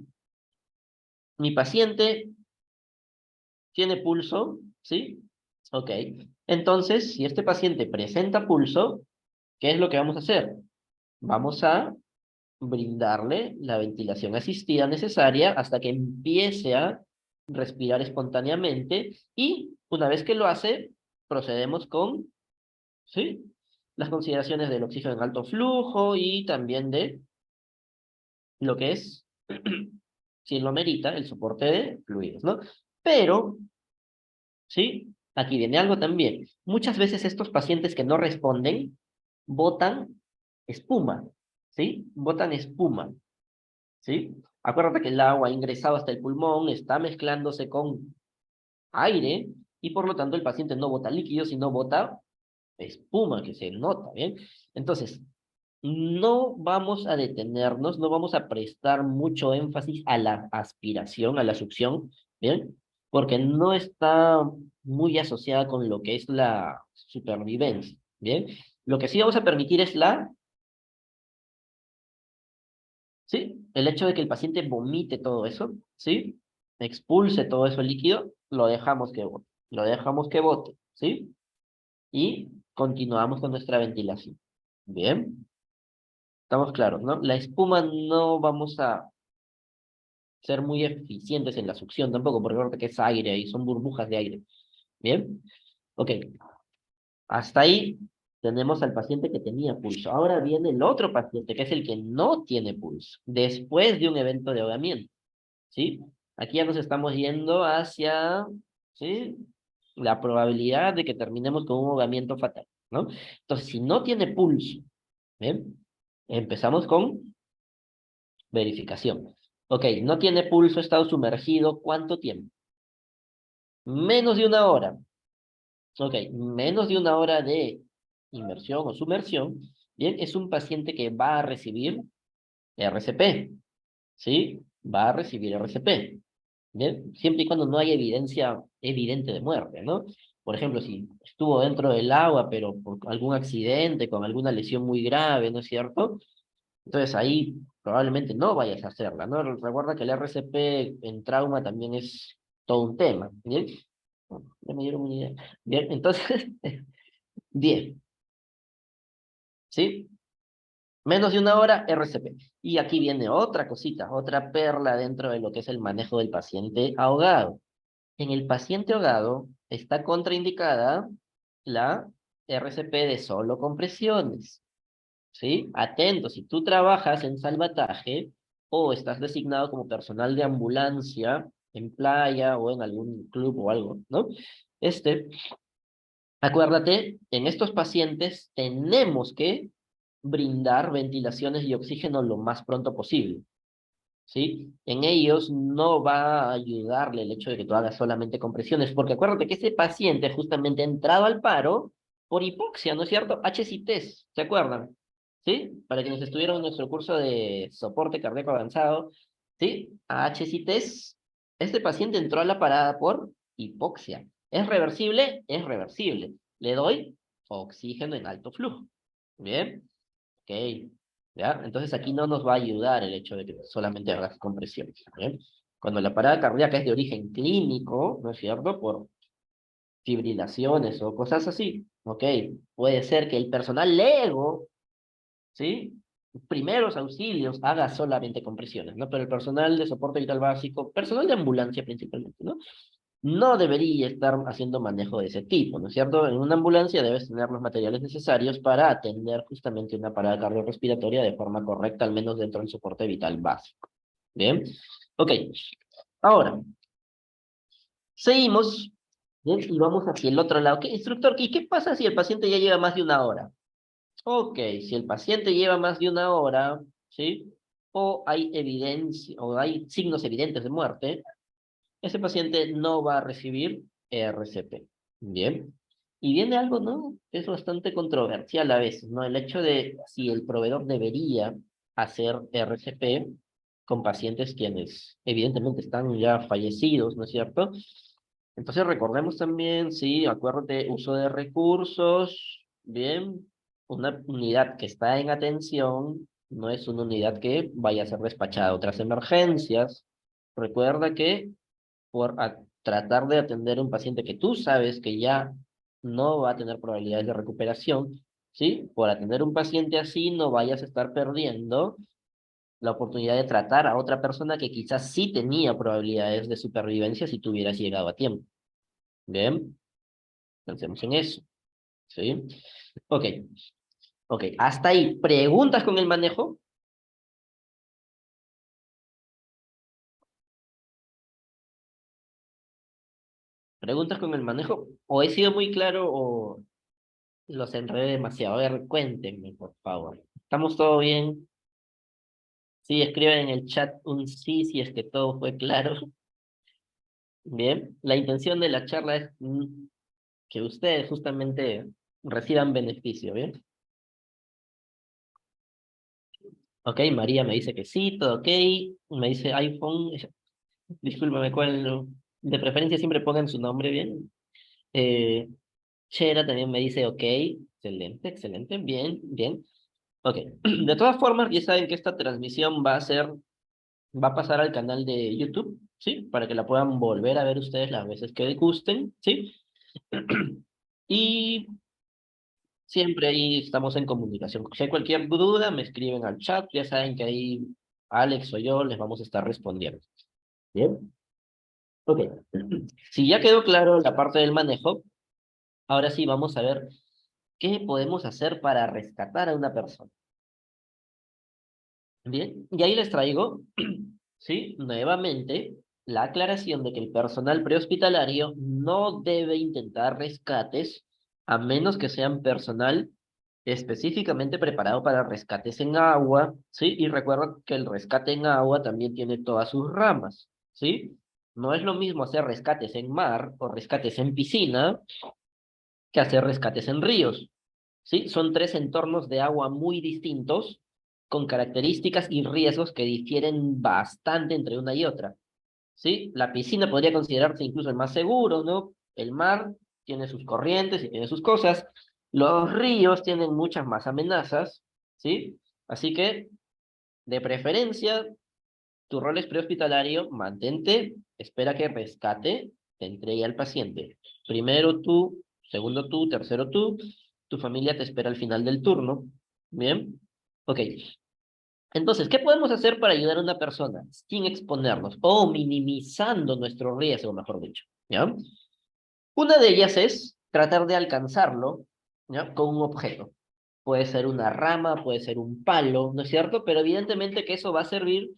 Speaker 1: mi paciente tiene pulso, ¿sí? Ok. Entonces, si este paciente presenta pulso, ¿qué es lo que vamos a hacer? Vamos a brindarle la ventilación asistida necesaria hasta que empiece a respirar espontáneamente y una vez que lo hace, procedemos con, ¿sí? Las consideraciones del oxígeno en alto flujo y también de lo que es, si lo merita, el soporte de fluidos, ¿no? Pero, ¿sí? Aquí viene algo también. Muchas veces estos pacientes que no responden, botan espuma, ¿sí? Botan espuma. ¿Sí? Acuérdate que el agua ha ingresado hasta el pulmón, está mezclándose con aire, y por lo tanto el paciente no bota líquido, sino bota espuma, que se nota, ¿bien? Entonces, no vamos a detenernos, no vamos a prestar mucho énfasis a la aspiración, a la succión, ¿bien? Porque no está muy asociada con lo que es la supervivencia, ¿bien? Lo que sí vamos a permitir es la ¿sí? El hecho de que el paciente vomite todo eso, ¿sí? Expulse todo eso líquido, lo dejamos que bote. Lo dejamos que bote, ¿sí? Y continuamos con nuestra ventilación. Bien, estamos claros, ¿no? La espuma no vamos a ser muy eficientes en la succión tampoco, porque recuerda que es aire y son burbujas de aire. Bien, ok. Hasta ahí tenemos al paciente que tenía pulso. Ahora viene el otro paciente, que es el que no tiene pulso, después de un evento de ahogamiento. ¿Sí? Aquí ya nos estamos yendo hacia, ¿sí? La probabilidad de que terminemos con un ahogamiento fatal, ¿no? Entonces, si no tiene pulso, ¿bien? Empezamos con verificación. Ok, no tiene pulso, ha estado sumergido, ¿cuánto tiempo? Menos de una hora. Ok, menos de una hora de inmersión o sumersión, ¿bien? Es un paciente que va a recibir RCP, ¿sí? Va a recibir RCP. ¿Bien? Siempre y cuando no haya evidencia evidente de muerte, ¿no? Por ejemplo, si estuvo dentro del agua, pero por algún accidente, con alguna lesión muy grave, ¿no es cierto? Entonces ahí probablemente no vayas a hacerla, ¿no? Recuerda que el RCP en trauma también es todo un tema, ¿bien? Bueno, ya me dieron una idea. Bien, entonces, bien, ¿sí? Menos de una hora, RCP. Y aquí viene otra cosita, otra perla dentro de lo que es el manejo del paciente ahogado. En el paciente ahogado está contraindicada la RCP de solo compresiones, ¿sí? Atento, si tú trabajas en salvataje o estás designado como personal de ambulancia en playa o en algún club o algo, ¿no? Acuérdate, en estos pacientes tenemos que brindar ventilaciones y oxígeno lo más pronto posible. ¿Sí? En ellos no va a ayudarle el hecho de que tú hagas solamente compresiones, porque acuérdate que ese paciente justamente ha entrado al paro por hipoxia, ¿no es cierto? HCITES, ¿se acuerdan? ¿Sí? Para quienes estuvieron en nuestro curso de soporte cardíaco avanzado, ¿sí? HCITES, este paciente entró a la parada por hipoxia. ¿Es reversible? Es reversible. Le doy oxígeno en alto flujo. ¿Bien? Ok. ¿Ya? Entonces aquí no nos va a ayudar el hecho de que solamente hagas compresiones. ¿Bien? Cuando la parada cardíaca es de origen clínico, ¿no es cierto? Por fibrilaciones o cosas así, ok, puede ser que el personal lego, ¿sí? primeros auxilios haga solamente compresiones, ¿no? Pero el personal de soporte vital básico, personal de ambulancia principalmente, ¿no? No debería estar haciendo manejo de ese tipo, ¿no es cierto? En una ambulancia debes tener los materiales necesarios para atender justamente una parada cardiorrespiratoria de forma correcta, al menos dentro del soporte vital básico. Bien, ok. Ahora, seguimos, bien, y vamos hacia el otro lado. ¿Qué, instructor, y qué pasa si el paciente ya lleva más de una hora? Ok, si el paciente lleva más de una hora, ¿sí? O hay evidencia, o hay signos evidentes de muerte, ese paciente no va a recibir RCP. Bien. Y viene algo, ¿no? Que es bastante controversial a veces, ¿no? El hecho de si el proveedor debería hacer RCP con pacientes quienes evidentemente están ya fallecidos, ¿no es cierto? Entonces recordemos también, sí, acuérdate, uso de recursos, bien, una unidad que está en atención no es una unidad que vaya a ser despachada a otras emergencias. Recuerda que tratar de atender a un paciente que tú sabes que ya no va a tener probabilidades de recuperación, ¿sí? Por atender a un paciente así no vayas a estar perdiendo la oportunidad de tratar a otra persona que quizás sí tenía probabilidades de supervivencia si tú hubieras llegado a tiempo. Bien, pensemos en eso, ¿sí? Ok, ok, hasta ahí. ¿Preguntas con el manejo? ¿Preguntas con el manejo? ¿O he sido muy claro o los enredé demasiado? A ver, cuéntenme, por favor. ¿Estamos todo bien? Sí, escriben en el chat un sí si es que todo fue claro. Bien, la intención de la charla es que ustedes justamente reciban beneficio, ¿bien? Ok, María me dice que sí, todo ok. Me dice iPhone, discúlpame, ¿cuál? De preferencia siempre pongan su nombre, ¿bien? Eh, Chera también me dice ok, excelente, excelente, bien, bien. Ok, de todas formas, ya saben que esta transmisión va a pasar al canal de YouTube, ¿sí? Para que la puedan volver a ver ustedes las veces que gusten, ¿sí? Y siempre ahí estamos en comunicación. Si hay cualquier duda, me escriben al chat, ya saben que ahí Alex o yo les vamos a estar respondiendo. ¿Bien? Ok. Si ya quedó claro la parte del manejo, ahora sí vamos a ver qué podemos hacer para rescatar a una persona. Bien, y ahí les traigo, ¿sí? Nuevamente, la aclaración de que el personal prehospitalario no debe intentar rescates a menos que sean personal específicamente preparado para rescates en agua, ¿sí? Y recuerda que el rescate en agua también tiene todas sus ramas, ¿sí? No es lo mismo hacer rescates en mar o rescates en piscina que hacer rescates en ríos, ¿sí? Son tres entornos de agua muy distintos, con características y riesgos que difieren bastante entre una y otra, ¿sí? La piscina podría considerarse incluso el más seguro, ¿no? El mar tiene sus corrientes y tiene sus cosas. Los ríos tienen muchas más amenazas, ¿sí? Así que, de preferencia, tu rol es prehospitalario, mantente, espera que rescate, te entregue al paciente. Primero tú, segundo tú, tercero tú, tu familia te espera al final del turno. ¿Bien? Ok. Entonces, ¿qué podemos hacer para ayudar a una persona sin exponernos o minimizando nuestro riesgo, mejor dicho? ¿Ya? Una de ellas es tratar de alcanzarlo, ¿ya? Con un objeto. Puede ser una rama, puede ser un palo, ¿no es cierto? Pero evidentemente que eso va a servir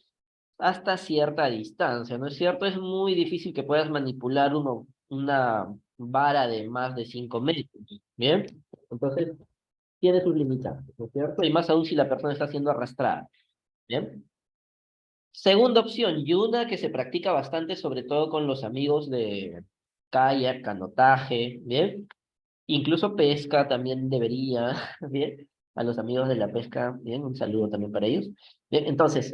Speaker 1: hasta cierta distancia, ¿no es cierto? Es muy difícil que puedas manipular una vara de más de 5 metros, ¿bien? Entonces, tiene sus limitantes, ¿no es cierto? Y más aún si la persona está siendo arrastrada, ¿bien? Segunda opción, y una que se practica bastante, sobre todo con los amigos de kayak, canotaje, ¿bien? Incluso pesca también debería, ¿bien? A los amigos de la pesca, ¿bien? Un saludo también para ellos. Bien, entonces,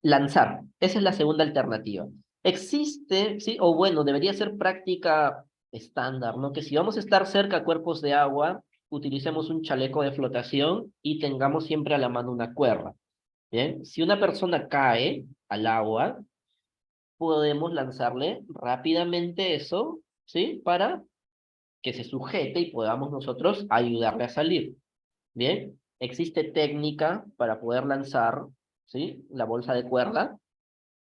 Speaker 1: lanzar. Esa es la segunda alternativa. Existe, sí, o bueno, debería ser práctica estándar, ¿no? Que si vamos a estar cerca a cuerpos de agua, utilicemos un chaleco de flotación y tengamos siempre a la mano una cuerda. Bien, si una persona cae al agua, podemos lanzarle rápidamente eso, ¿sí? Para que se sujete y podamos nosotros ayudarle a salir. Bien, existe técnica para poder lanzar, ¿sí? La bolsa de cuerda,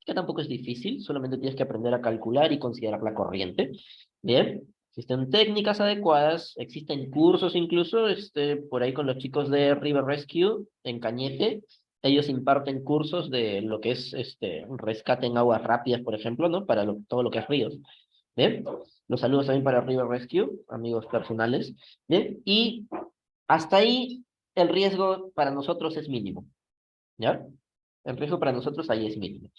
Speaker 1: que tampoco es difícil, solamente tienes que aprender a calcular y considerar la corriente. Bien, existen técnicas adecuadas, existen cursos incluso, por ahí con los chicos de River Rescue en Cañete, ellos imparten cursos de lo que es rescate en aguas rápidas, por ejemplo, ¿no? Para todo lo que es ríos. Bien, los saludos también para River Rescue, amigos personales. Bien, y hasta ahí el riesgo para nosotros es mínimo, ¿ya? El riesgo para nosotros ahí es mínimo.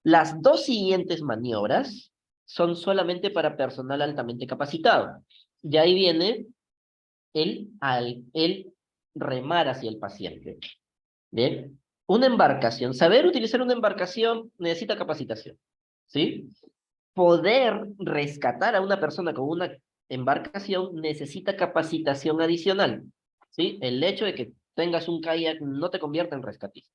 Speaker 1: Las dos siguientes maniobras son solamente para personal altamente capacitado. Y ahí viene el remar hacia el paciente. Bien, una embarcación. Saber utilizar una embarcación necesita capacitación, ¿sí? Poder rescatar a una persona con una embarcación necesita capacitación adicional, ¿sí? El hecho de que tengas un kayak no te convierte en rescatista.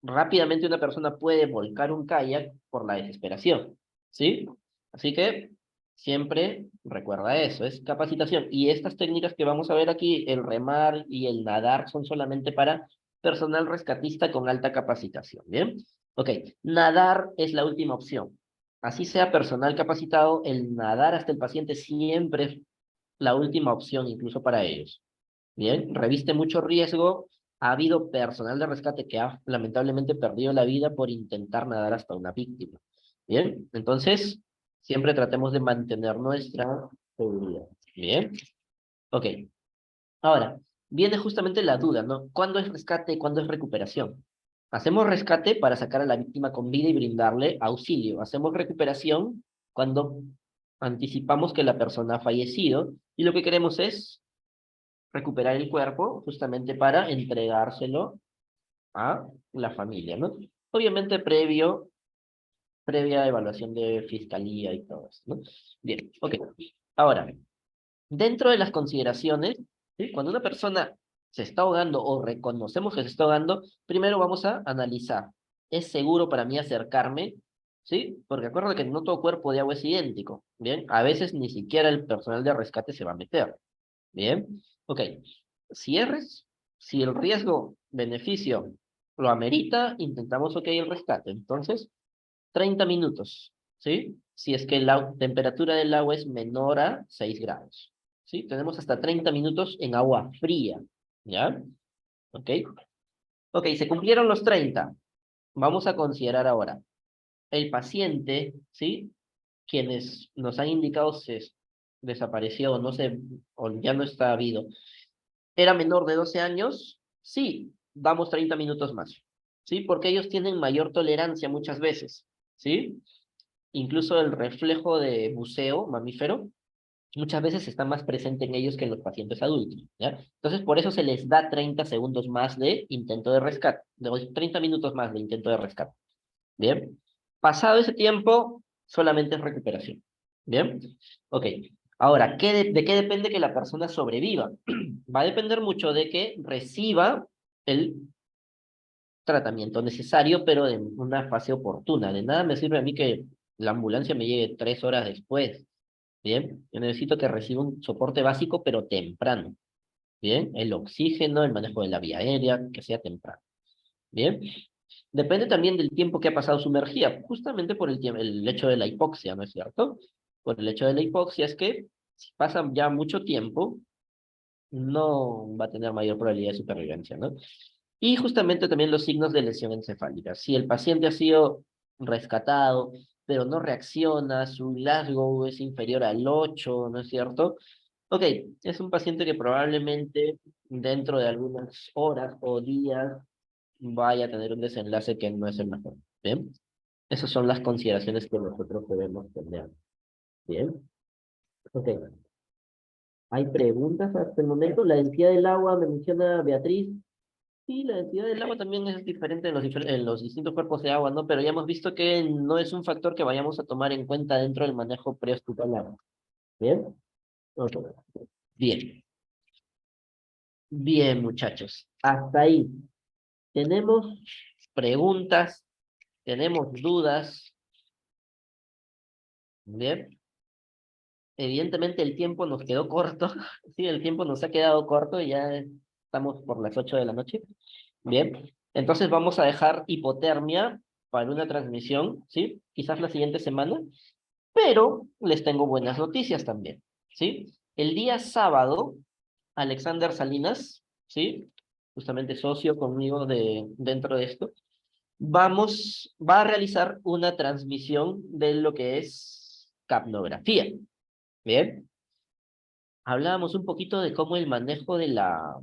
Speaker 1: Rápidamente una persona puede volcar un kayak por la desesperación, ¿sí? Así que siempre recuerda eso, es capacitación. Y estas técnicas que vamos a ver aquí, el remar y el nadar, son solamente para personal rescatista con alta capacitación, ¿bien? Ok, nadar es la última opción. Así sea personal capacitado, el nadar hasta el paciente siempre es la última opción, incluso para ellos. Bien, reviste mucho riesgo. Ha habido personal de rescate que ha lamentablemente perdido la vida por intentar nadar hasta una víctima. Bien, entonces siempre tratemos de mantener nuestra seguridad. Bien, ok. Ahora, viene justamente la duda, ¿no? ¿Cuándo es rescate y cuándo es recuperación? Hacemos rescate para sacar a la víctima con vida y brindarle auxilio. Hacemos recuperación cuando anticipamos que la persona ha fallecido y lo que queremos es recuperar el cuerpo justamente para entregárselo a la familia, ¿no? Obviamente previa evaluación de fiscalía y todo eso, ¿no? Bien, ok. Ahora, dentro de las consideraciones, ¿sí? Cuando una persona se está ahogando o reconocemos que se está ahogando, primero vamos a analizar, ¿es seguro para mí acercarme? ¿Sí? Porque acuérdate que no todo cuerpo de agua es idéntico, ¿bien? A veces ni siquiera el personal de rescate se va a meter. Bien, ok. Si si el riesgo-beneficio lo amerita, intentamos, ok, el rescate. Entonces, 30 minutos, ¿sí? Si es que la temperatura del agua es menor a 6 grados, ¿sí? Tenemos hasta 30 minutos en agua fría, ¿ya? Ok. Ok, se cumplieron los 30. Vamos a considerar ahora el paciente, ¿sí? Quienes nos han indicado se desapareció, no sé, o ya no está habido. ¿Era menor de 12 años? Sí, damos 30 minutos más, ¿sí? Porque ellos tienen mayor tolerancia muchas veces, ¿sí? Incluso el reflejo de buceo mamífero muchas veces está más presente en ellos que en los pacientes adultos, ¿ya? Entonces, por eso se les da 30 segundos más de intento de rescate, 30 minutos más de intento de rescate, ¿bien? Pasado ese tiempo, solamente es recuperación, ¿bien? Ok, ahora, ¿de qué depende que la persona sobreviva? Va a depender mucho de que reciba el tratamiento necesario, pero en una fase oportuna. De nada me sirve a mí que la ambulancia me llegue 3 horas después, ¿bien? Yo necesito que reciba un soporte básico, pero temprano, ¿bien? El oxígeno, el manejo de la vía aérea, que sea temprano, ¿bien? Depende también del tiempo que ha pasado sumergida, justamente por el hecho de la hipoxia, ¿no es cierto? Por el hecho de la hipoxia es que si pasa ya mucho tiempo, no va a tener mayor probabilidad de supervivencia, ¿no? Y justamente también los signos de lesión encefálica. Si el paciente ha sido rescatado, pero no reacciona, su Glasgow es inferior al 8, ¿no es cierto? Ok, es un paciente que probablemente dentro de algunas horas o días vaya a tener un desenlace que no es el mejor. ¿Bien? Esas son las consideraciones que nosotros debemos tener. ¿Bien? Ok. ¿Hay preguntas hasta el momento? La densidad del agua, me menciona Beatriz. Sí, la densidad del agua también es diferente en los distintos cuerpos de agua, ¿no? Pero ya hemos visto que no es un factor que vayamos a tomar en cuenta dentro del manejo prehospitalario. ¿Bien? Ok. Bien. Bien, muchachos. Hasta ahí. ¿Tenemos preguntas? ¿Tenemos dudas? Bien. Evidentemente el tiempo nos quedó corto. Sí, el tiempo nos ha quedado corto y ya estamos por las 8 de la noche. Bien, entonces vamos a dejar hipotermia para una transmisión, ¿sí? Quizás la siguiente semana, pero les tengo buenas noticias también, ¿sí? El día sábado, Alexander Salinas, ¿sí? Justamente socio conmigo dentro de esto, va a realizar una transmisión de lo que es capnografía, ¿bien? Hablábamos un poquito de cómo el manejo de la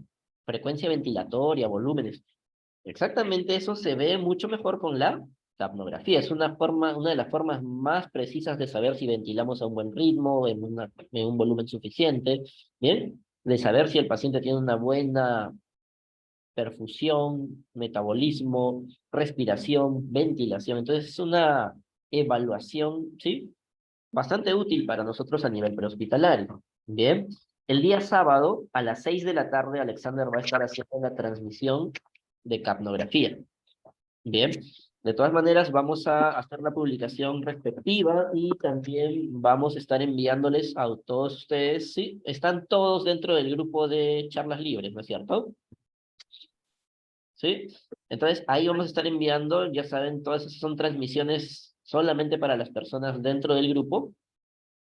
Speaker 1: frecuencia ventilatoria, volúmenes, exactamente eso se ve mucho mejor con la capnografía. Es una de las formas más precisas de saber si ventilamos a un buen ritmo, en un volumen suficiente, ¿bien? De saber si el paciente tiene una buena perfusión, metabolismo, respiración, ventilación. Entonces es una evaluación, ¿sí? Bastante útil para nosotros a nivel prehospitalario. Bien, el día sábado a las 6 de la tarde Alexander va a estar haciendo la transmisión de capnografía. Bien, de todas maneras vamos a hacer la publicación respectiva y también vamos a estar enviándoles a todos ustedes, ¿sí? Están todos dentro del grupo de charlas libres, ¿no es cierto? ¿Sí? Entonces ahí vamos a estar enviando, ya saben, todas esas son transmisiones solamente para las personas dentro del grupo.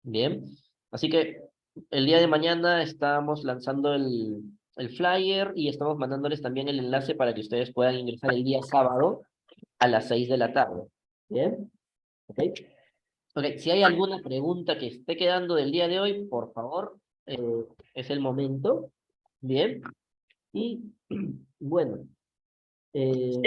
Speaker 1: Bien, así que el día de mañana estamos lanzando el flyer y estamos mandándoles también el enlace para que ustedes puedan ingresar el día sábado a las 6 de la tarde. Bien, ok. Ok, si hay alguna pregunta que esté quedando del día de hoy, por favor, es el momento. Bien, y bueno.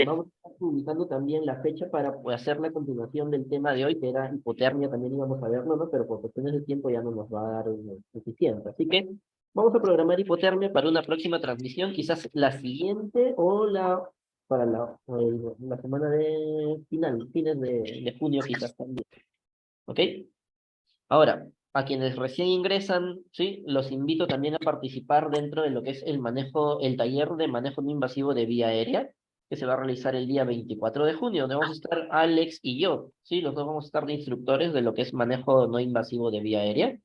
Speaker 1: Vamos a estar publicando también la fecha para hacer la continuación del tema de hoy, que era hipotermia, también íbamos a verlo, ¿no? Pero por cuestiones de tiempo ya no nos va a dar suficiente. Así que vamos a programar hipotermia para una próxima transmisión, quizás la siguiente o para la semana de fines de junio quizás también. ¿Ok? Ahora, a quienes recién ingresan, ¿sí? Los invito también a participar dentro de lo que es el taller de manejo no invasivo de vía aérea, que se va a realizar el día 24 de junio, donde vamos a estar Alex y yo, ¿sí? Los dos vamos a estar de instructores de lo que es manejo no invasivo de vía aérea.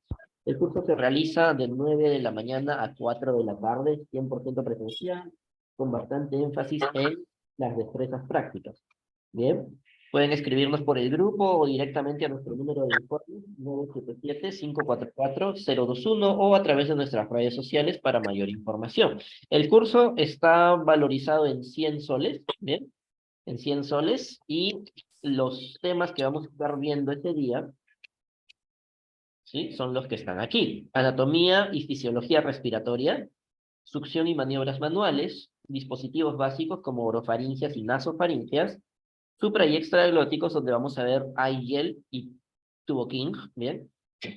Speaker 1: El curso se realiza de 9 de la mañana a 4 de la tarde, 100% presencial, con bastante énfasis en las destrezas prácticas. Bien. Pueden escribirnos por el grupo o directamente a nuestro número de informe 977-544-021 o a través de nuestras redes sociales para mayor información. El curso está valorizado en 100 soles, ¿bien? En 100 soles y los temas que vamos a estar viendo ese día, ¿sí? Son los que están aquí. Anatomía y fisiología respiratoria, succión y maniobras manuales, dispositivos básicos como orofaringeas y nasofaringeas, supra y extraglóticos, donde vamos a ver IGEL y tubo King, ¿bien?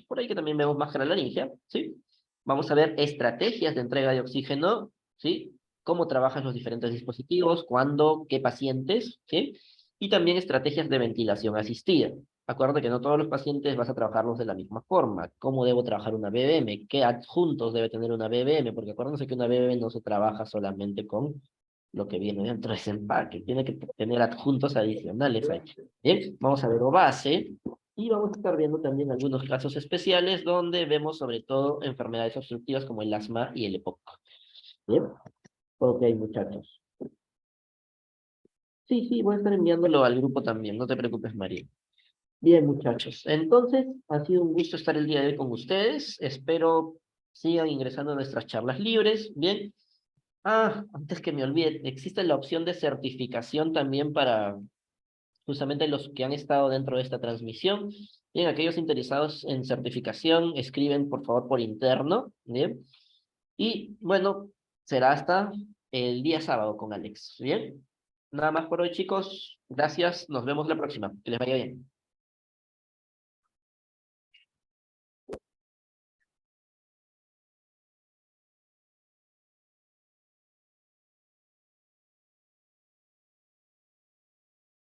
Speaker 1: Por ahí que también vemos máscara laringea, ¿sí? Vamos a ver estrategias de entrega de oxígeno, ¿sí? Cómo trabajan los diferentes dispositivos, cuándo, qué pacientes, ¿sí? Y también estrategias de ventilación asistida. Acuérdate que no todos los pacientes vas a trabajarlos de la misma forma. ¿Cómo debo trabajar una BBM? ¿Qué adjuntos debe tener una BBM? Porque acuérdense que una BBM no se trabaja solamente con lo que viene dentro de ese empaque. Tiene que tener adjuntos adicionales ahí. Bien, vamos a ver OBASE. Y vamos a estar viendo también algunos casos especiales donde vemos sobre todo enfermedades obstructivas como el asma y el EPOC. Bien, ok, muchachos. Sí, voy a estar enviándolo al grupo también, no te preocupes, María. Bien, muchachos. Entonces, ha sido un gusto estar el día de hoy con ustedes. Espero sigan ingresando a nuestras charlas libres. Bien. Antes que me olvide, existe la opción de certificación también para justamente los que han estado dentro de esta transmisión. Bien, aquellos interesados en certificación, escriben por favor por interno. Bien. Y bueno, será hasta el día sábado con Alex. Bien. Nada más por hoy, chicos. Gracias. Nos vemos la próxima. Que les vaya bien.